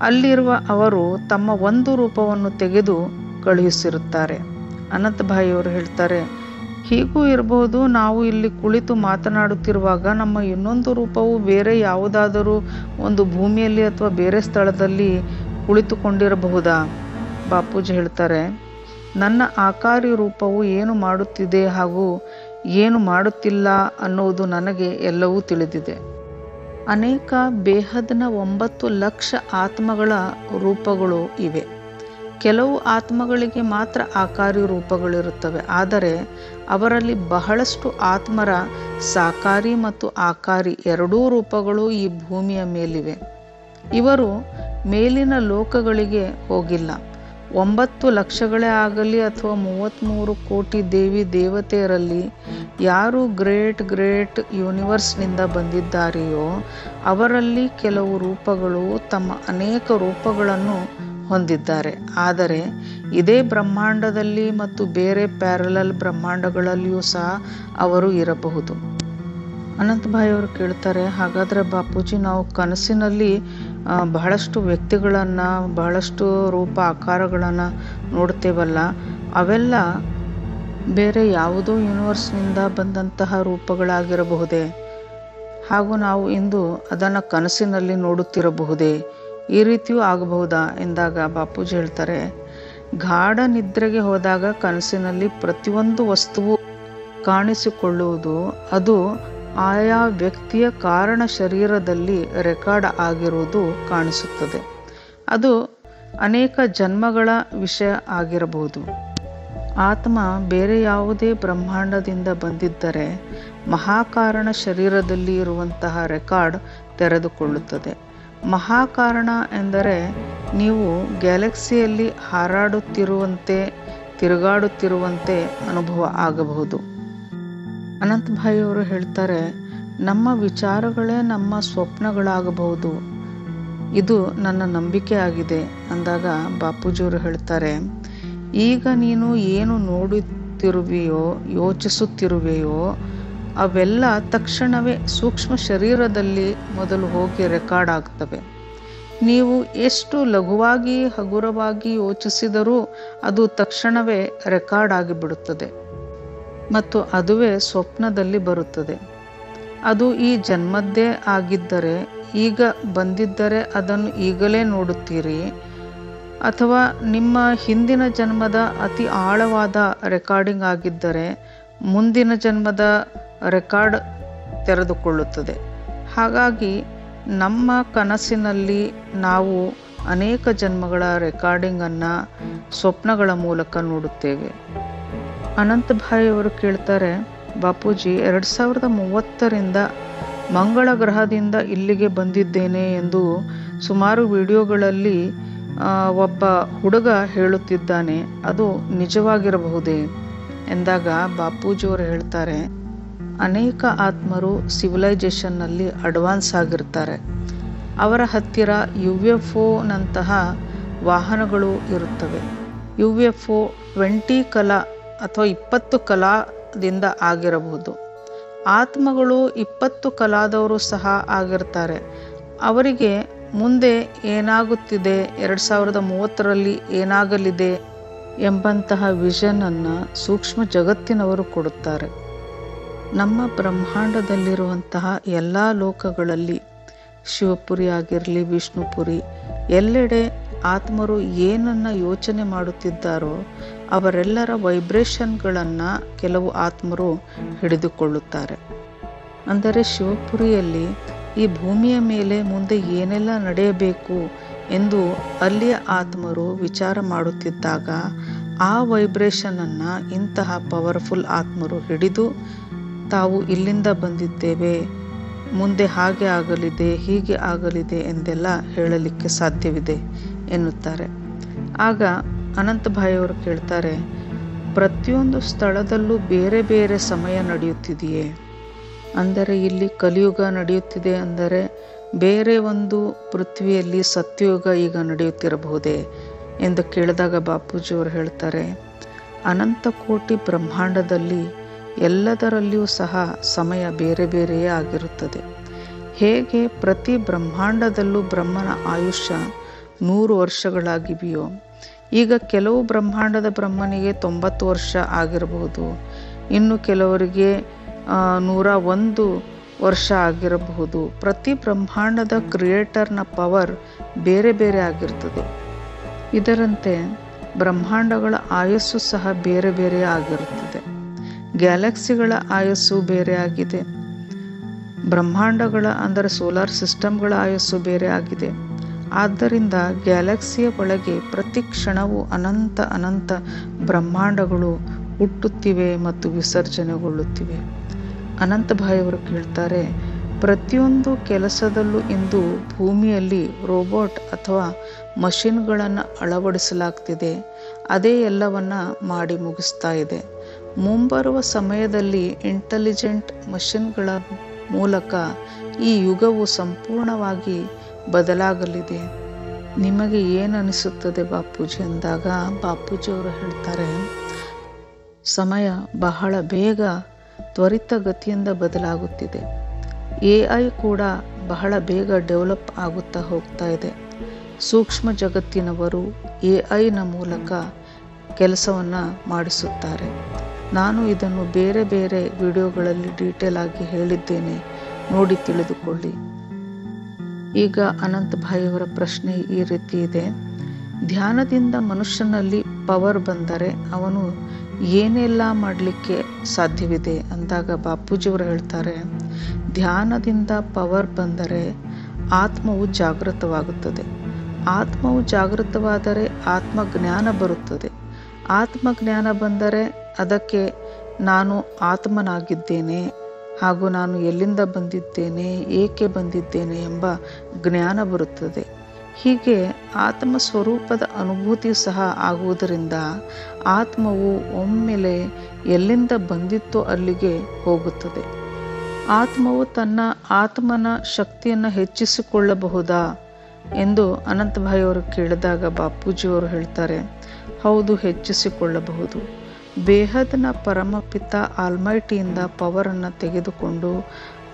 ಅಲ್ಲಿರುವ ಅವರು ತಮ್ಮ ಒಂದು ರೂಪವನ್ನು ತೆಗೆದು ಕಳುಹಿಸಿರುತ್ತಾರೆ. ಅನಂತ್ ಭಾಯ್ ಅವರು ಹೇಳ್ತಾರೆ, ಹೀಗೂ ಇರಬಹುದು. ನಾವು ಇಲ್ಲಿ ಕುಳಿತು ಮಾತನಾಡುತ್ತಿರುವಾಗ ನಮ್ಮ ಇನ್ನೊಂದು ರೂಪವು ಬೇರೆ ಯಾವುದಾದರೂ ಒಂದು ಭೂಮಿಯಲ್ಲಿ ಅಥವಾ ಬೇರೆ ಸ್ಥಳದಲ್ಲಿ ಕುಳಿತುಕೊಂಡಿರಬಹುದಾ? ಬಾಪೂಜಿ ಹೇಳ್ತಾರೆ, ನನ್ನ ಆಕಾರಿ ರೂಪವು ಏನು ಮಾಡುತ್ತಿದೆ ಹಾಗೂ ಏನು ಮಾಡುತ್ತಿಲ್ಲ ಅನ್ನುವುದು ನನಗೆ ಎಲ್ಲವೂ ತಿಳಿದಿದೆ. ಅನೇಕ ಬೇಹದ್ನ 9 ಲಕ್ಷ ಆತ್ಮಗಳ ರೂಪಗಳು ಇವೆ. ಕೆಲವು ಆತ್ಮಗಳಿಗೆ ಮಾತ್ರ ಆಕಾರಿ ರೂಪಗಳಿರುತ್ತವೆ. ಆದರೆ ಅವರಲ್ಲಿ ಬಹಳಷ್ಟು ಆತ್ಮರ ಸಾಕಾರಿ ಮತ್ತು ಆಕಾರಿ ಎರಡೂ ರೂಪಗಳು ಈ ಭೂಮಿಯ ಮೇಲಿವೆ. ಇವರು ಮೇಲಿನ ಲೋಕಗಳಿಗೆ ಹೋಗಿಲ್ಲ. 9 ಲಕ್ಷಗಳೇ ಆಗಲಿ ಅಥವಾ 33 ಕೋಟಿ ದೇವಿ ದೇವತೆಯರಲ್ಲಿ ಯಾರು ಗ್ರೇಟ್ ಯೂನಿವರ್ಸ್ನಿಂದ ಬಂದಿದ್ದಾರೆಯೋ ಅವರಲ್ಲಿ ಕೆಲವು ರೂಪಗಳು ತಮ್ಮ ಅನೇಕ ರೂಪಗಳನ್ನು ಹೊಂದಿದ್ದಾರೆ. ಆದರೆ ಇದೇ ಬ್ರಹ್ಮಾಂಡದಲ್ಲಿ ಮತ್ತು ಬೇರೆ ಪ್ಯಾರಲಲ್ ಬ್ರಹ್ಮಾಂಡಗಳಲ್ಲಿಯೂ ಸಹ ಅವರು ಇರಬಹುದು. ಅನಂತಭಾಯಿ ಅವರು ಕೇಳ್ತಾರೆ, ಹಾಗಾದರೆ ಬಾಪೂಜಿ, ನಾವು ಕನಸಿನಲ್ಲಿ ಬಹಳಷ್ಟು ವ್ಯಕ್ತಿಗಳನ್ನು, ಬಹಳಷ್ಟು ರೂಪ ಆಕಾರಗಳನ್ನು ನೋಡ್ತೇವಲ್ಲ, ಅವೆಲ್ಲ ಬೇರೆ ಯಾವುದೋ ಯೂನಿವರ್ಸ್ನಿಂದ ಬಂದಂತಹ ರೂಪಗಳಾಗಿರಬಹುದೇ? ಹಾಗೂ ನಾವು ಇಂದು ಅದನ್ನು ಕನಸಿನಲ್ಲಿ ನೋಡುತ್ತಿರಬಹುದೇ? ಈ ರೀತಿಯೂ ಆಗಬಹುದಾ ಎಂದಾಗ ಬಾಪೂಜಿ ಹೇಳ್ತಾರೆ, ಗಾಢ ನಿದ್ರೆಗೆ ಹೋದಾಗ ಕನಸಿನಲ್ಲಿ ಪ್ರತಿಯೊಂದು ವಸ್ತುವು ಕಾಣಿಸಿಕೊಳ್ಳುವುದು ಅದು ಆಯಾ ವ್ಯಕ್ತಿಯ ಕಾರಣ ಶರೀರದಲ್ಲಿ ರೆಕಾರ್ಡ್ ಆಗಿರುವುದು ಕಾಣಿಸುತ್ತದೆ. ಅದು ಅನೇಕ ಜನ್ಮಗಳ ವಿಷಯ ಆಗಿರಬಹುದು. ಆತ್ಮ ಬೇರೆ ಯಾವುದೇ ಬ್ರಹ್ಮಾಂಡದಿಂದ ಬಂದಿದ್ದರೆ ಮಹಾಕಾರಣ ಶರೀರದಲ್ಲಿ ಇರುವಂತಹ ರೆಕಾರ್ಡ್ ತೆರೆದುಕೊಳ್ಳುತ್ತದೆ. ಮಹಾಕಾರಣ ಎಂದರೆ ನೀವು ಗ್ಯಾಲಕ್ಸಿಯಲ್ಲಿ ಹಾರಾಡುತ್ತಿರುವಂತೆ, ತಿರುಗಾಡುತ್ತಿರುವಂತೆ ಅನುಭವ ಆಗಬಹುದು. ಅನಂತಭಾಯಿ ಅವರು ಹೇಳ್ತಾರೆ, ನಮ್ಮ ವಿಚಾರಗಳೇ ನಮ್ಮ ಸ್ವಪ್ನಗಳಾಗಬಹುದು, ಇದು ನನ್ನ ನಂಬಿಕೆ ಆಗಿದೆ ಅಂದಾಗ ಬಾಪೂಜಿಯವರು ಹೇಳ್ತಾರೆ, ಈಗ ನೀನು ಏನು ನೋಡುತ್ತಿರುವೆಯೋ, ಯೋಚಿಸುತ್ತಿರುವೆಯೋ ಅವೆಲ್ಲ ತಕ್ಷಣವೇ ಸೂಕ್ಷ್ಮ ಶರೀರದಲ್ಲಿ ಮೊದಲು ಹೋಗಿ ರೆಕಾರ್ಡ್ ಆಗ್ತವೆ. ನೀವು ಎಷ್ಟು ಲಘುವಾಗಿ ಹಗುರವಾಗಿ ಯೋಚಿಸಿದರೂ ಅದು ತಕ್ಷಣವೇ ರೆಕಾರ್ಡ್ ಆಗಿಬಿಡುತ್ತದೆ ಮತ್ತು ಅದುವೇ ಸ್ವಪ್ನದಲ್ಲಿ ಬರುತ್ತದೆ. ಅದು ಈ ಜನ್ಮದ್ದೇ ಆಗಿದ್ದರೆ, ಈಗ ಬಂದಿದ್ದರೆ ಅದನ್ನು ಈಗಲೇ ನೋಡುತ್ತೀರಿ, ಅಥವಾ ನಿಮ್ಮ ಹಿಂದಿನ ಜನ್ಮದ ಅತಿ ಆಳವಾದ ರೆಕಾರ್ಡಿಂಗ್ ಆಗಿದ್ದರೆ ಮುಂದಿನ ಜನ್ಮದ ರೆಕಾರ್ಡ್ ತೆರೆದುಕೊಳ್ಳುತ್ತದೆ. ಹಾಗಾಗಿ ನಮ್ಮ ಕನಸಿನಲ್ಲಿ ನಾವು ಅನೇಕ ಜನ್ಮಗಳ ರೆಕಾರ್ಡಿಂಗನ್ನು ಸ್ವಪ್ನಗಳ ಮೂಲಕ ನೋಡುತ್ತೇವೆ. ಅನಂತಭಾಯಿ ಅವರು ಕೇಳ್ತಾರೆ, ಬಾಪೂಜಿ, 2030ರಿಂದ ಮಂಗಳ ಗ್ರಹದಿಂದ ಇಲ್ಲಿಗೆ ಬಂದಿದ್ದೇನೆ ಎಂದು ಸುಮಾರು ವಿಡಿಯೋಗಳಲ್ಲಿ ಒಬ್ಬ ಹುಡುಗ ಹೇಳುತ್ತಿದ್ದಾನೆ, ಅದು ನಿಜವಾಗಿರಬಹುದೇ ಎಂದಾಗ ಬಾಪೂಜಿಯವರು ಹೇಳ್ತಾರೆ, ಅನೇಕ ಆತ್ಮರು ಸಿವಿಲೈಜೇಷನ್ನಲ್ಲಿ ಅಡ್ವಾನ್ಸ್ ಆಗಿರ್ತಾರೆ. ಅವರ ಹತ್ತಿರ UFOನಂತಹ ವಾಹನಗಳು ಇರುತ್ತವೆ. UFO 20 ಕಲಾ ಅಥವಾ 20 ಕಲಾದಿಂದ ಆಗಿರಬಹುದು. ಆತ್ಮಗಳು 20 ಕಲಾದವರು ಸಹ ಆಗಿರ್ತಾರೆ. ಅವರಿಗೆ ಮುಂದೆ ಏನಾಗುತ್ತಿದೆ, 2030ರಲ್ಲಿ ಏನಾಗಲಿದೆ ಎಂಬಂತಹ ವಿಷನನ್ನು ಸೂಕ್ಷ್ಮ ಜಗತ್ತಿನವರು ಕೊಡುತ್ತಾರೆ. ನಮ್ಮ ಬ್ರಹ್ಮಾಂಡದಲ್ಲಿರುವಂತಹ ಎಲ್ಲ ಲೋಕಗಳಲ್ಲಿ, ಶಿವಪುರಿ ಆಗಿರಲಿ, ವಿಷ್ಣುಪುರಿ, ಎಲ್ಲೆಡೆ ಆತ್ಮರು ಏನನ್ನು ಯೋಚನೆ ಮಾಡುತ್ತಿದ್ದಾರೋ ಅವರೆಲ್ಲರ ವೈಬ್ರೇಷನ್ಗಳನ್ನು ಕೆಲವು ಆತ್ಮರು ಹಿಡಿದುಕೊಳ್ಳುತ್ತಾರೆ. ಅಂದರೆ ಶಿವಪುರಿಯಲ್ಲಿ ಈ ಭೂಮಿಯ ಮೇಲೆ ಮುಂದೆ ಏನೆಲ್ಲ ನಡೆಯಬೇಕು ಎಂದು ಅಲ್ಲಿಯ ಆತ್ಮರು ವಿಚಾರ ಮಾಡುತ್ತಿದ್ದಾಗ ಆ ವೈಬ್ರೇಷನನ್ನು ಇಂತಹ ಪವರ್ಫುಲ್ ಆತ್ಮರು ಹಿಡಿದು ತಾವು ಇಲ್ಲಿಂದ ಬಂದಿದ್ದೇವೆ, ಮುಂದೆ ಹಾಗೆ ಆಗಲಿದೆ, ಹೀಗೆ ಆಗಲಿದೆ ಎಂದೆಲ್ಲ ಹೇಳಲಿಕ್ಕೆ ಸಾಧ್ಯವಿದೆ ಎನ್ನುತ್ತಾರೆ. ಆಗ ಅನಂತಭಾಯಿಯವರು ಕೇಳ್ತಾರೆ, ಪ್ರತಿಯೊಂದು ಸ್ಥಳದಲ್ಲೂ ಬೇರೆ ಬೇರೆ ಸಮಯ ನಡೆಯುತ್ತಿದೆಯೇ? ಅಂದರೆ ಇಲ್ಲಿ ಕಲಿಯುಗ ನಡೆಯುತ್ತಿದೆ ಅಂದರೆ ಬೇರೆ ಒಂದು ಪೃಥ್ವಿಯಲ್ಲಿ ಸತ್ಯಯುಗ ಈಗ ನಡೆಯುತ್ತಿರಬಹುದೇ ಎಂದು ಕೇಳಿದಾಗ ಬಾಪೂಜಿಯವರು ಹೇಳ್ತಾರೆ, ಅನಂತ ಕೋಟಿ ಬ್ರಹ್ಮಾಂಡದಲ್ಲಿ ಎಲ್ಲದರಲ್ಲಿಯೂ ಸಹ ಸಮಯ ಬೇರೆ ಬೇರೆಯೇ ಆಗಿರುತ್ತದೆ. ಹೇಗೆ ಪ್ರತಿ ಬ್ರಹ್ಮಾಂಡದಲ್ಲೂ ಬ್ರಹ್ಮನ ಆಯುಷ್ಯ 100 ವರ್ಷಗಳಾಗಿವೆಯೋ, ಈಗ ಕೆಲವು ಬ್ರಹ್ಮಾಂಡದ ಬ್ರಹ್ಮನಿಗೆ 90 ವರ್ಷ ಆಗಿರಬಹುದು, ಇನ್ನು ಕೆಲವರಿಗೆ 101 ವರ್ಷ ಆಗಿರಬಹುದು. ಪ್ರತಿ ಬ್ರಹ್ಮಾಂಡದ ಕ್ರಿಯೇಟರ್ನ ಪವರ್ ಬೇರೆ ಬೇರೆ ಆಗಿರ್ತದೆ. ಇದರಂತೆ ಬ್ರಹ್ಮಾಂಡಗಳ ಆಯಸ್ಸು ಸಹ ಬೇರೆ ಬೇರೆ ಆಗಿರುತ್ತದೆ. ಗ್ಯಾಲಕ್ಸಿಗಳ ಆಯಸ್ಸು ಬೇರೆ ಆಗಿದೆ. ಬ್ರಹ್ಮಾಂಡಗಳ ಅಂದರೆ ಸೋಲಾರ್ ಸಿಸ್ಟಮ್ಗಳ ಆಯಸ್ಸು ಬೇರೆ ಆಗಿದೆ. ಆದ್ದರಿಂದ ಗ್ಯಾಲಕ್ಸಿಯ ಒಳಗೆ ಪ್ರತಿ ಕ್ಷಣವೂ ಅನಂತ ಅನಂತ ಬ್ರಹ್ಮಾಂಡಗಳು ಹುಟ್ಟುತ್ತಿವೆ ಮತ್ತು ವಿಸರ್ಜನೆಗೊಳ್ಳುತ್ತಿವೆ. ಅನಂತಭಾಯಿಯವರು ಕೇಳ್ತಾರೆ, ಪ್ರತಿಯೊಂದು ಕೆಲಸದಲ್ಲೂ ಇಂದು ಭೂಮಿಯಲ್ಲಿ ರೋಬೋಟ್ ಅಥವಾ ಮಷಿನ್ಗಳನ್ನು ಅಳವಡಿಸಲಾಗ್ತಿದೆ. ಅದೇ ಎಲ್ಲವನ್ನ ಮಾಡಿ ಮುಗಿಸ್ತಾ ಇದೆ. ಮುಂಬರುವ ಸಮಯದಲ್ಲಿ ಇಂಟೆಲಿಜೆಂಟ್ ಮಷಿನ್ಗಳ ಮೂಲಕ ಈ ಯುಗವು ಸಂಪೂರ್ಣವಾಗಿ ಬದಲಾಗಲಿದೆ. ನಿಮಗೆ ಏನು ಅನಿಸುತ್ತದೆ ಬಾಪೂಜಿ ಅಂದಾಗ ಬಾಪೂಜಿಯವರು ಹೇಳ್ತಾರೆ, ಸಮಯ ಬಹಳ ಬೇಗ ತ್ವರಿತಗತಿಯಿಂದ ಬದಲಾಗುತ್ತಿದೆ. AI ಕೂಡ ಬಹಳ ಬೇಗ ಡೆವಲಪ್ ಆಗುತ್ತಾ ಹೋಗ್ತಾ ಇದೆ. ಸೂಕ್ಷ್ಮ ಜಗತ್ತಿನವರು AIನ ಮೂಲಕ ಕೆಲಸವನ್ನು ಮಾಡಿಸುತ್ತಾರೆ. ನಾನು ಇದನ್ನು ಬೇರೆ ಬೇರೆ ವಿಡಿಯೋಗಳಲ್ಲಿ ಡೀಟೇಲ್ ಆಗಿ ಹೇಳಿದ್ದೇನೆ, ನೋಡಿ ತಿಳಿದುಕೊಳ್ಳಿ. ಈಗ ಅನಂತ್ ಭಾಯಿಯವರ ಪ್ರಶ್ನೆ ಈ ರೀತಿ ಇದೆ. ಧ್ಯಾನದಿಂದ ಮನುಷ್ಯನಲ್ಲಿ ಪವರ್ ಬಂದರೆ ಅವನು ಏನೆಲ್ಲ ಮಾಡಲಿಕ್ಕೆ ಸಾಧ್ಯವಿದೆ ಅಂದಾಗ ಬಾಪೂಜಿಯವರು ಹೇಳ್ತಾರೆ, ಧ್ಯಾನದಿಂದ ಪವರ್ ಬಂದರೆ ಆತ್ಮವು ಜಾಗೃತವಾಗುತ್ತದೆ. ಆತ್ಮವು ಜಾಗೃತವಾದರೆ ಆತ್ಮಜ್ಞಾನ ಬರುತ್ತದೆ. ಆತ್ಮಜ್ಞಾನ ಬಂದರೆ ಅದಕ್ಕೆ ನಾನು ಆತ್ಮನಾಗಿದ್ದೇನೆ ಹಾಗೂ ನಾನು ಎಲ್ಲಿಂದ ಬಂದಿದ್ದೇನೆ, ಏಕೆ ಬಂದಿದ್ದೇನೆ ಎಂಬ ಜ್ಞಾನ ಬರುತ್ತದೆ. ಹೀಗೆ ಆತ್ಮ ಸ್ವರೂಪದ ಅನುಭೂತಿ ಸಹ ಆಗುವುದರಿಂದ ಆತ್ಮವು ಒಮ್ಮೆಲೆ ಎಲ್ಲಿಂದ ಬಂದಿತ್ತೋ ಅಲ್ಲಿಗೆ ಹೋಗುತ್ತದೆ. ಆತ್ಮವು ತನ್ನ ಆತ್ಮನ ಶಕ್ತಿಯನ್ನು ಹೆಚ್ಚಿಸಿಕೊಳ್ಳಬಹುದಾ ಎಂದು ಅನಂತ್ ಭಾಯಿಯವರು ಕೇಳಿದಾಗ ಬಾಪೂಜಿಯವರು ಹೇಳ್ತಾರೆ, ಹೌದು, ಹೆಚ್ಚಿಸಿಕೊಳ್ಳಬಹುದು. ಬೇಹದ್ನ ಪರಮಪಿತ ಆಲ್ಮೈಟಿಯಿಂದ ಪವರನ್ನು ತೆಗೆದುಕೊಂಡು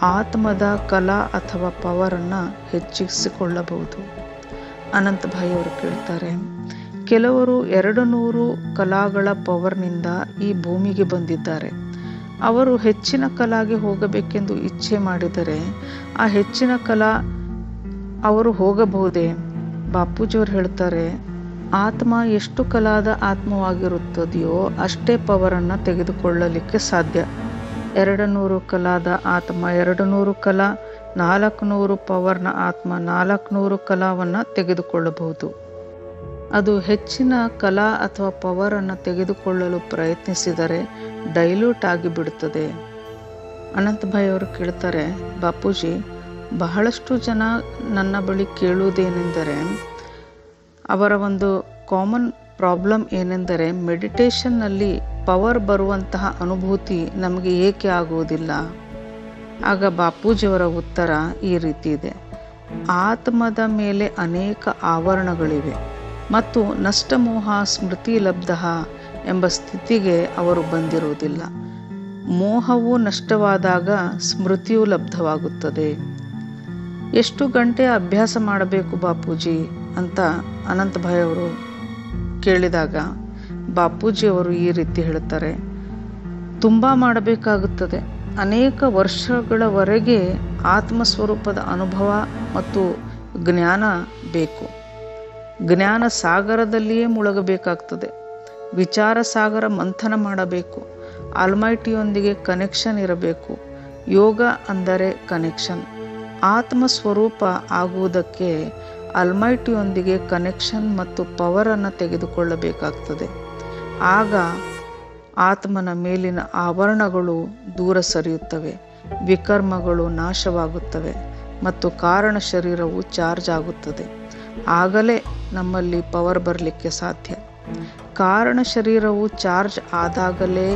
ಆತ್ಮದ ಕಲಾ ಅಥವಾ ಪವರನ್ನು ಹೆಚ್ಚಿಸಿಕೊಳ್ಳಬಹುದು. ಅನಂತ್ ಭಾಯಿಯವರು ಕೇಳ್ತಾರೆ, ಕೆಲವರು 200 ಕಲಾಗಳ ಪವರ್ನಿಂದ ಈ ಭೂಮಿಗೆ ಬಂದಿದ್ದಾರೆ. ಅವರು ಹೆಚ್ಚಿನ ಕಲಾಗೆ ಹೋಗಬೇಕೆಂದು ಇಚ್ಛೆ ಮಾಡಿದರೆ ಆ ಹೆಚ್ಚಿನ ಕಲಾ ಅವರು ಹೋಗಬಹುದೇ? ಬಾಪೂಜಿಯವರು ಹೇಳ್ತಾರೆ, ಆತ್ಮ ಎಷ್ಟು ಕಲಾದ ಆತ್ಮವಾಗಿರುತ್ತದೆಯೋ ಅಷ್ಟೇ ಪವರನ್ನು ತೆಗೆದುಕೊಳ್ಳಲಿಕ್ಕೆ ಸಾಧ್ಯ. 200 ಕಲಾದ ಆತ್ಮ 200 ಕಲಾ, 400 ಪವರ್ನ ಆತ್ಮ 400 ಕಲಾವನ್ನು ತೆಗೆದುಕೊಳ್ಳಬಹುದು. ಅದು ಹೆಚ್ಚಿನ ಕಲಾ ಅಥವಾ ಪವರನ್ನು ತೆಗೆದುಕೊಳ್ಳಲು ಪ್ರಯತ್ನಿಸಿದರೆ ಡೈಲ್ಯೂಟ್ ಆಗಿಬಿಡುತ್ತದೆ. ಅನಂತ್ ಭಾಯಿಯವರು ಕೇಳ್ತಾರೆ, ಬಾಪೂಜಿ, ಬಹಳಷ್ಟು ಜನ ನನ್ನ ಬಳಿ ಕೇಳುವುದೇನೆಂದರೆ, ಅವರ ಒಂದು ಕಾಮನ್ ಪ್ರಾಬ್ಲಮ್ ಏನೆಂದರೆ, ಮೆಡಿಟೇಷನ್ನಲ್ಲಿ ಪವರ್ ಬರುವಂತಹ ಅನುಭೂತಿ ನಮಗೆ ಏಕೆ ಆಗುವುದಿಲ್ಲ? ಆಗ ಬಾಪೂಜಿಯವರ ಉತ್ತರ ಈ ರೀತಿ ಇದೆ. ಆತ್ಮದ ಮೇಲೆ ಅನೇಕ ಆವರಣಗಳಿವೆ ಮತ್ತು ನಷ್ಟಮೋಹ ಸ್ಮೃತಿ ಲಬ್ಧ ಎಂಬ ಸ್ಥಿತಿಗೆ ಅವರು ಬಂದಿರುವುದಿಲ್ಲ. ಮೋಹವು ನಷ್ಟವಾದಾಗ ಸ್ಮೃತಿಯು ಲಬ್ಧವಾಗುತ್ತದೆ. ಎಷ್ಟು ಗಂಟೆ ಅಭ್ಯಾಸ ಮಾಡಬೇಕು ಬಾಪೂಜಿ ಅಂತ ಅನಂತ್ ಭಾಯಿಯವರು ಕೇಳಿದಾಗ ಬಾಪೂಜಿಯವರು ಈ ರೀತಿ ಹೇಳ್ತಾರೆ, ತುಂಬ ಮಾಡಬೇಕಾಗುತ್ತದೆ. ಅನೇಕ ವರ್ಷಗಳವರೆಗೆ ಆತ್ಮಸ್ವರೂಪದ ಅನುಭವ ಮತ್ತು ಜ್ಞಾನ ಬೇಕು. ಜ್ಞಾನ ಸಾಗರದಲ್ಲಿಯೇ ಮುಳುಗಬೇಕಾಗ್ತದೆ. ವಿಚಾರ ಸಾಗರ ಮಂಥನ ಮಾಡಬೇಕು. ಆಲ್ಮೈಟಿಯೊಂದಿಗೆ ಕನೆಕ್ಷನ್ ಇರಬೇಕು. ಯೋಗ ಅಂದರೆ ಕನೆಕ್ಷನ್. ಆತ್ಮಸ್ವರೂಪ ಆಗುವುದಕ್ಕೆ ಆಲ್ಮೈಟಿಯೊಂದಿಗೆ ಕನೆಕ್ಷನ್ ಮತ್ತು ಪವರನ್ನು ತೆಗೆದುಕೊಳ್ಳಬೇಕಾಗ್ತದೆ. ಆಗ ಆತ್ಮನ ಮೇಲಿನ ಆವರಣಗಳು ದೂರ ಸರಿಯುತ್ತವೆ, ವಿಕರ್ಮಗಳು ನಾಶವಾಗುತ್ತವೆ ಮತ್ತು ಕಾರಣ ಶರೀರವು ಚಾರ್ಜ್ ಆಗುತ್ತದೆ. ಆಗಲೇ ನಮ್ಮಲ್ಲಿ ಪವರ್ ಬರಲಿಕ್ಕೆ ಸಾಧ್ಯ. ಕಾರಣ ಶರೀರವು ಚಾರ್ಜ್ ಆದಾಗಲೇ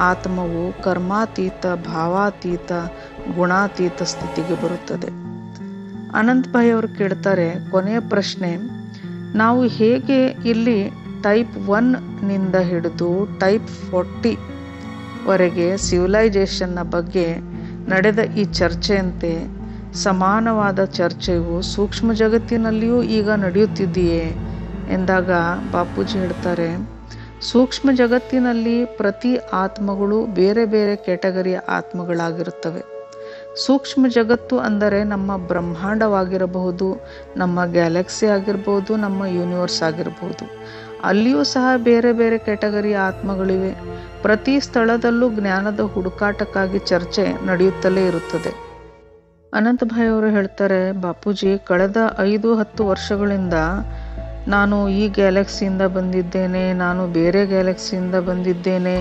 ಆತ್ಮವು ಕರ್ಮಾತೀತ, ಭಾವಾತೀತ, ಗುಣಾತೀತ ಸ್ಥಿತಿಗೆ ಬರುತ್ತದೆ. ಅನಂತ್ ಭಾಯಿಯವರು ಕೇಳ್ತಾರೆ, ಕೊನೆಯ ಪ್ರಶ್ನೆ, ನಾವು ಹೇಗೆ ಇಲ್ಲಿ ಟೈಪ್ 1ನಿಂದ ಹಿಡಿದು ಟೈಪ್ 40 ವರೆಗೆ ಸಿವಿಲೈಜೇಷನ್ನ ಬಗ್ಗೆ ನಡೆದ ಈ ಚರ್ಚೆಯಂತೆ ಸಮಾನವಾದ ಚರ್ಚೆಯು ಸೂಕ್ಷ್ಮ ಜಗತ್ತಿನಲ್ಲಿಯೂ ಈಗ ನಡೆಯುತ್ತಿದೆಯೇ ಎಂದಾಗ ಬಾಪೂಜಿ ಹೇಳ್ತಾರೆ, ಸೂಕ್ಷ್ಮ ಜಗತ್ತಿನಲ್ಲಿ ಪ್ರತಿ ಆತ್ಮಗಳು ಬೇರೆ ಬೇರೆ ಕ್ಯಾಟಗರಿಯ ಆತ್ಮಗಳಾಗಿರುತ್ತವೆ. ಸೂಕ್ಷ್ಮ ಜಗತ್ತು ಅಂದರೆ ನಮ್ಮ ಬ್ರಹ್ಮಾಂಡವಾಗಿರಬಹುದು, ನಮ್ಮ ಗ್ಯಾಲಕ್ಸಿ ಆಗಿರ್ಬೋದು, ನಮ್ಮ ಯೂನಿವರ್ಸ್ ಆಗಿರ್ಬೋದು. ಅಲ್ಲಿಯೂ ಸಹ ಬೇರೆ ಬೇರೆ ಕ್ಯಾಟಗರಿಯ ಆತ್ಮಗಳಿವೆ. ಪ್ರತಿ ಸ್ಥಳದಲ್ಲೂ ಜ್ಞಾನದ ಹುಡುಕಾಟಕ್ಕಾಗಿ ಚರ್ಚೆ ನಡೆಯುತ್ತಲೇ ಇರುತ್ತದೆ. ಅನಂತ್ ಭಾಯಿಯವರು ಹೇಳ್ತಾರೆ, ಬಾಪೂಜಿ, ಕಳೆದ 5-10 ವರ್ಷಗಳಿಂದ ನಾನು ಈ ಗ್ಯಾಲಕ್ಸಿಯಿಂದ ಬಂದಿದ್ದೇನೆ, ನಾನು ಬೇರೆ ಗ್ಯಾಲಕ್ಸಿಯಿಂದ ಬಂದಿದ್ದೇನೆ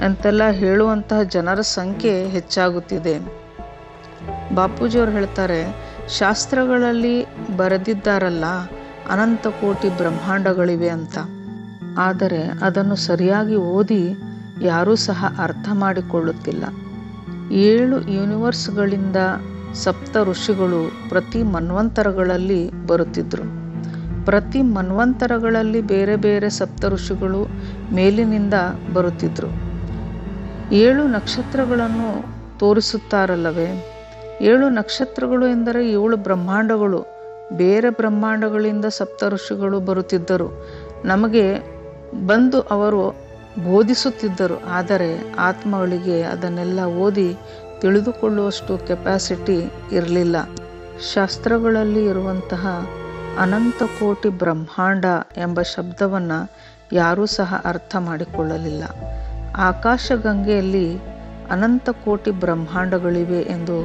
ಅಂತೆಲ್ಲ ಹೇಳುವಂತಹ ಜನರ ಸಂಖ್ಯೆ ಹೆಚ್ಚಾಗುತ್ತಿದೆ. ಬಾಪೂಜಿಯವರು ಹೇಳ್ತಾರೆ, ಶಾಸ್ತ್ರಗಳಲ್ಲಿ ಬರೆದಿದ್ದಾರಲ್ಲ, ಅನಂತ ಕೋಟಿ ಬ್ರಹ್ಮಾಂಡಗಳಿವೆ ಅಂತ. ಆದರೆ ಅದನ್ನು ಸರಿಯಾಗಿ ಓದಿ ಯಾರೂ ಸಹ ಅರ್ಥ ಮಾಡಿಕೊಳ್ಳುತ್ತಿಲ್ಲ. 7 ಯೂನಿವರ್ಸ್ಗಳಿಂದ ಸಪ್ತ ಋಷಿಗಳು ಪ್ರತಿ ಮನ್ವಂತರಗಳಲ್ಲಿ ಬರುತ್ತಿದ್ದರು. ಪ್ರತಿ ಮನ್ವಂತರಗಳಲ್ಲಿ ಬೇರೆ ಬೇರೆ ಸಪ್ತ ಋಷಿಗಳು ಮೇಲಿನಿಂದ ಬರುತ್ತಿದ್ದರು. 7 ನಕ್ಷತ್ರಗಳನ್ನು ತೋರಿಸುತ್ತಾರಲ್ಲವೇ? 7 ನಕ್ಷತ್ರಗಳು ಎಂದರೆ 7 ಬ್ರಹ್ಮಾಂಡಗಳು. ಬೇರೆ ಬ್ರಹ್ಮಾಂಡಗಳಿಂದ ಸಪ್ತ ಋಷಿಗಳು ಬರುತ್ತಿದ್ದರು. ನಮಗೆ ಬಂದು ಅವರು ಬೋಧಿಸುತ್ತಿದ್ದರು. ಆದರೆ ಆತ್ಮಗಳಿಗೆ ಅದನ್ನೆಲ್ಲ ಓದಿ ತಿಳಿದುಕೊಳ್ಳುವಷ್ಟು ಕೆಪಾಸಿಟಿ ಇರಲಿಲ್ಲ. ಶಾಸ್ತ್ರಗಳಲ್ಲಿ ಇರುವಂತಹ ಅನಂತ ಕೋಟಿ ಬ್ರಹ್ಮಾಂಡ ಎಂಬ ಶಬ್ದವನ್ನು ಯಾರೂ ಸಹ ಅರ್ಥ ಮಾಡಿಕೊಳ್ಳಲಿಲ್ಲ. ಆಕಾಶಗಂಗೆಯಲ್ಲಿ ಅನಂತ ಕೋಟಿ ಬ್ರಹ್ಮಾಂಡಗಳಿವೆ ಎಂದು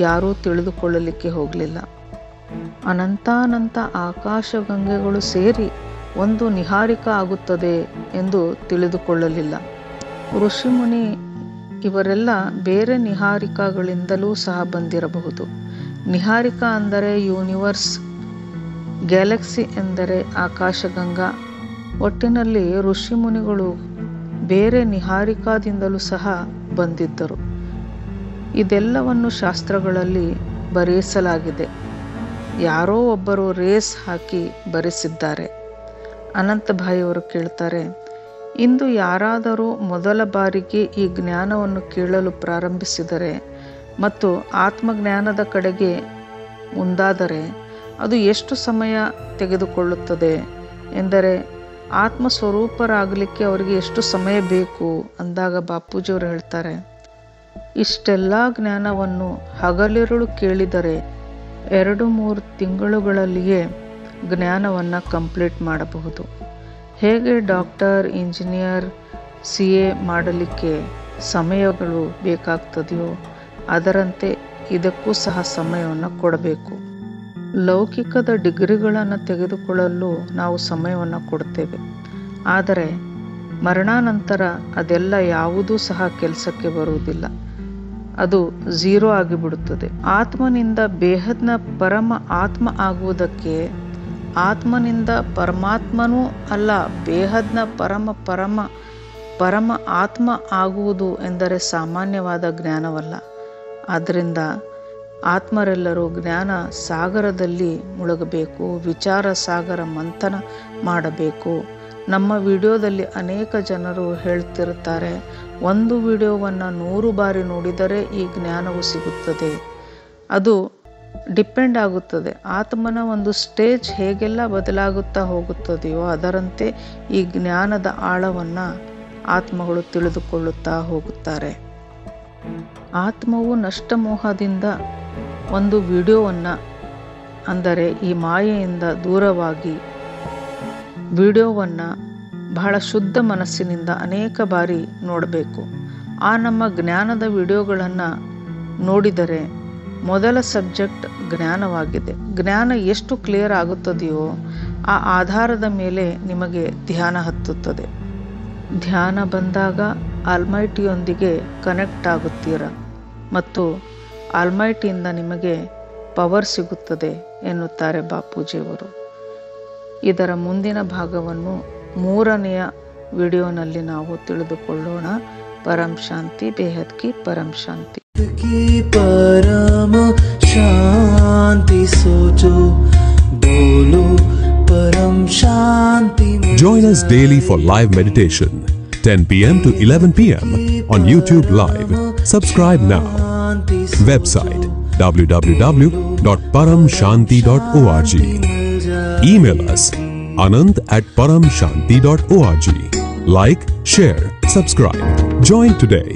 ಯಾರೂ ತಿಳಿದುಕೊಳ್ಳಲಿಕ್ಕೆ ಹೋಗಲಿಲ್ಲ. ಅನಂತಾನಂತ ಆಕಾಶಗಂಗೆಗಳು ಸೇರಿ ಒಂದು ನಿಹಾರಿಕ ಆಗುತ್ತದೆ ಎಂದು ತಿಳಿದುಕೊಳ್ಳಲಿಲ್ಲ. ಋಷಿಮುನಿ ಇವರೆಲ್ಲ ಬೇರೆ ನಿಹಾರಿಕಗಳಿಂದಲೂ ಸಹ ಬಂದಿರಬಹುದು. ನಿಹಾರಿಕ ಅಂದರೆ ಯೂನಿವರ್ಸ್, ಗ್ಯಾಲಕ್ಸಿ ಎಂದರೆ ಆಕಾಶಗಂಗಾ. ಒಟ್ಟಿನಲ್ಲಿ ಋಷಿಮುನಿಗಳು ಬೇರೆ ನಿಹಾರಿಕಾದಿಂದಲೂ ಸಹ ಬಂದಿದ್ದರು. ಇದೆಲ್ಲವನ್ನು ಶಾಸ್ತ್ರಗಳಲ್ಲಿ ಬರೆಸಲಾಗಿದೆ. ಯಾರೋ ಒಬ್ಬರು ರೇಸ್ ಹಾಕಿ ಬರೆಸಿದ್ದಾರೆ. ಅನಂತಭಾಯಿಯವರು ಕೇಳ್ತಾರೆ, ಇಂದು ಯಾರಾದರೂ ಮೊದಲ ಬಾರಿಗೆ ಈ ಜ್ಞಾನವನ್ನು ಕೇಳಲು ಪ್ರಾರಂಭಿಸಿದರೆ ಮತ್ತು ಆತ್ಮಜ್ಞಾನದ ಕಡೆಗೆ ಮುಂದಾದರೆ ಅದು ಎಷ್ಟು ಸಮಯ ತೆಗೆದುಕೊಳ್ಳುತ್ತದೆ ಎಂದರೆ ಆತ್ಮಸ್ವರೂಪರಾಗಲಿಕ್ಕೆ ಅವರಿಗೆ ಎಷ್ಟು ಸಮಯ ಬೇಕು ಅಂದಾಗ ಬಾಪೂಜಿಯವರು ಹೇಳ್ತಾರೆ, ಇಷ್ಟೆಲ್ಲ ಜ್ಞಾನವನ್ನು ಹಗಲಿರುಳು ಕೇಳಿದರೆ 2-3 ತಿಂಗಳುಗಳಲ್ಲಿಯೇ ಜ್ಞಾನವನ್ನು ಕಂಪ್ಲೀಟ್ ಮಾಡಬಹುದು. ಹೇಗೆ ಡಾಕ್ಟರ್, ಇಂಜಿನಿಯರ್, CA ಮಾಡಲಿಕ್ಕೆ ಸಮಯಗಳು ಬೇಕಾಗ್ತದೆಯೋ ಅದರಂತೆ ಇದಕ್ಕೂ ಸಹ ಸಮಯವನ್ನು ಕೊಡಬೇಕು. ಲೌಕಿಕದ ಡಿಗ್ರಿಗಳನ್ನು ತೆಗೆದುಕೊಳ್ಳಲು ನಾವು ಸಮಯವನ್ನು ಕೊಡ್ತೇವೆ. ಆದರೆ ಮರಣಾನಂತರ ಅದೆಲ್ಲ ಯಾವುದೂ ಸಹ ಕೆಲಸಕ್ಕೆ ಬರುವುದಿಲ್ಲ. ಅದು 0 ಆಗಿಬಿಡುತ್ತದೆ. ಆತ್ಮನಿಂದ ಬೇಹದ್ನ ಪರಮ ಆತ್ಮ ಆಗುವುದಕ್ಕೆ ಆತ್ಮನಿಂದ ಪರಮಾತ್ಮನೂ ಅಲ್ಲ, ಬೇಹದ್ನ ಪರಮ ಆತ್ಮ ಆಗುವುದು ಎಂದರೆ ಸಾಮಾನ್ಯವಾದ ಜ್ಞಾನವಲ್ಲ. ಆದ್ದರಿಂದ ಆತ್ಮರೆಲ್ಲರೂ ಜ್ಞಾನ ಸಾಗರದಲ್ಲಿ ಮುಳುಗಬೇಕು, ವಿಚಾರ ಸಾಗರ ಮಂಥನ ಮಾಡಬೇಕು. ನಮ್ಮ ವಿಡಿಯೋದಲ್ಲಿ ಅನೇಕ ಜನರು ಹೇಳ್ತಿರುತ್ತಾರೆ, ಒಂದು ವಿಡಿಯೋವನ್ನು 100 ಬಾರಿ ನೋಡಿದರೆ ಈ ಜ್ಞಾನವು ಸಿಗುತ್ತದೆ. ಅದು ಡಿಪೆಂಡ್ ಆಗುತ್ತದೆ. ಆತ್ಮನ ಒಂದು ಸ್ಟೇಜ್ ಹೇಗೆಲ್ಲ ಬದಲಾಗುತ್ತಾ ಹೋಗುತ್ತದೆಯೋ ಅದರಂತೆ ಈ ಜ್ಞಾನದ ಆಳವನ್ನು ಆತ್ಮಗಳು ತಿಳಿದುಕೊಳ್ಳುತ್ತಾ ಹೋಗುತ್ತಾರೆ. ಆತ್ಮವು ನಷ್ಟಮೋಹದಿಂದ ಒಂದು ವಿಡಿಯೋವನ್ನು, ಅಂದರೆ ಈ ಮಾಯೆಯಿಂದ ದೂರವಾಗಿ ವಿಡಿಯೋವನ್ನು ಬಹಳ ಶುದ್ಧ ಮನಸ್ಸಿನಿಂದ ಅನೇಕ ಬಾರಿ ನೋಡಬೇಕು. ಆ ನಮ್ಮ ಜ್ಞಾನದ ವಿಡಿಯೋಗಳನ್ನು ನೋಡಿದರೆ ಮೊದಲ ಸಬ್ಜೆಕ್ಟ್ ಜ್ಞಾನವಾಗಿದೆ. ಜ್ಞಾನ ಎಷ್ಟು ಕ್ಲಿಯರ್ ಆಗುತ್ತದೆಯೋ ಆ ಆಧಾರದ ಮೇಲೆ ನಿಮಗೆ ಧ್ಯಾನ ಹತ್ತುತ್ತದೆ. ಧ್ಯಾನ ಬಂದಾಗ ಆಲ್ಮೈಟಿಯೊಂದಿಗೆ ಕನೆಕ್ಟ್ ಆಗುತ್ತೀರ ಮತ್ತು ಆಲ್ಮೈಟಿಯಿಂದ ನಿಮಗೆ ಪವರ್ ಸಿಗುತ್ತದೆ ಎನ್ನುತ್ತಾರೆ ಬಾಪೂಜಿಯವರು. ಇದರ ಮುಂದಿನ ಭಾಗವನ್ನು 3ನೇ ವಿಡಿಯೋನಲ್ಲಿ ನಾವು ತಿಳಿದುಕೊಳ್ಳೋಣ. परम शांति, बेहद की परम शांति की परम शांति सोचो बोलो परम शांति। Join us daily for live meditation 10 p.m. to 11 p.m. on YouTube Live. Subscribe now. Website www.paramshanti.org. Email us anant@paramshanti.org. Like, share, subscribe. Join today.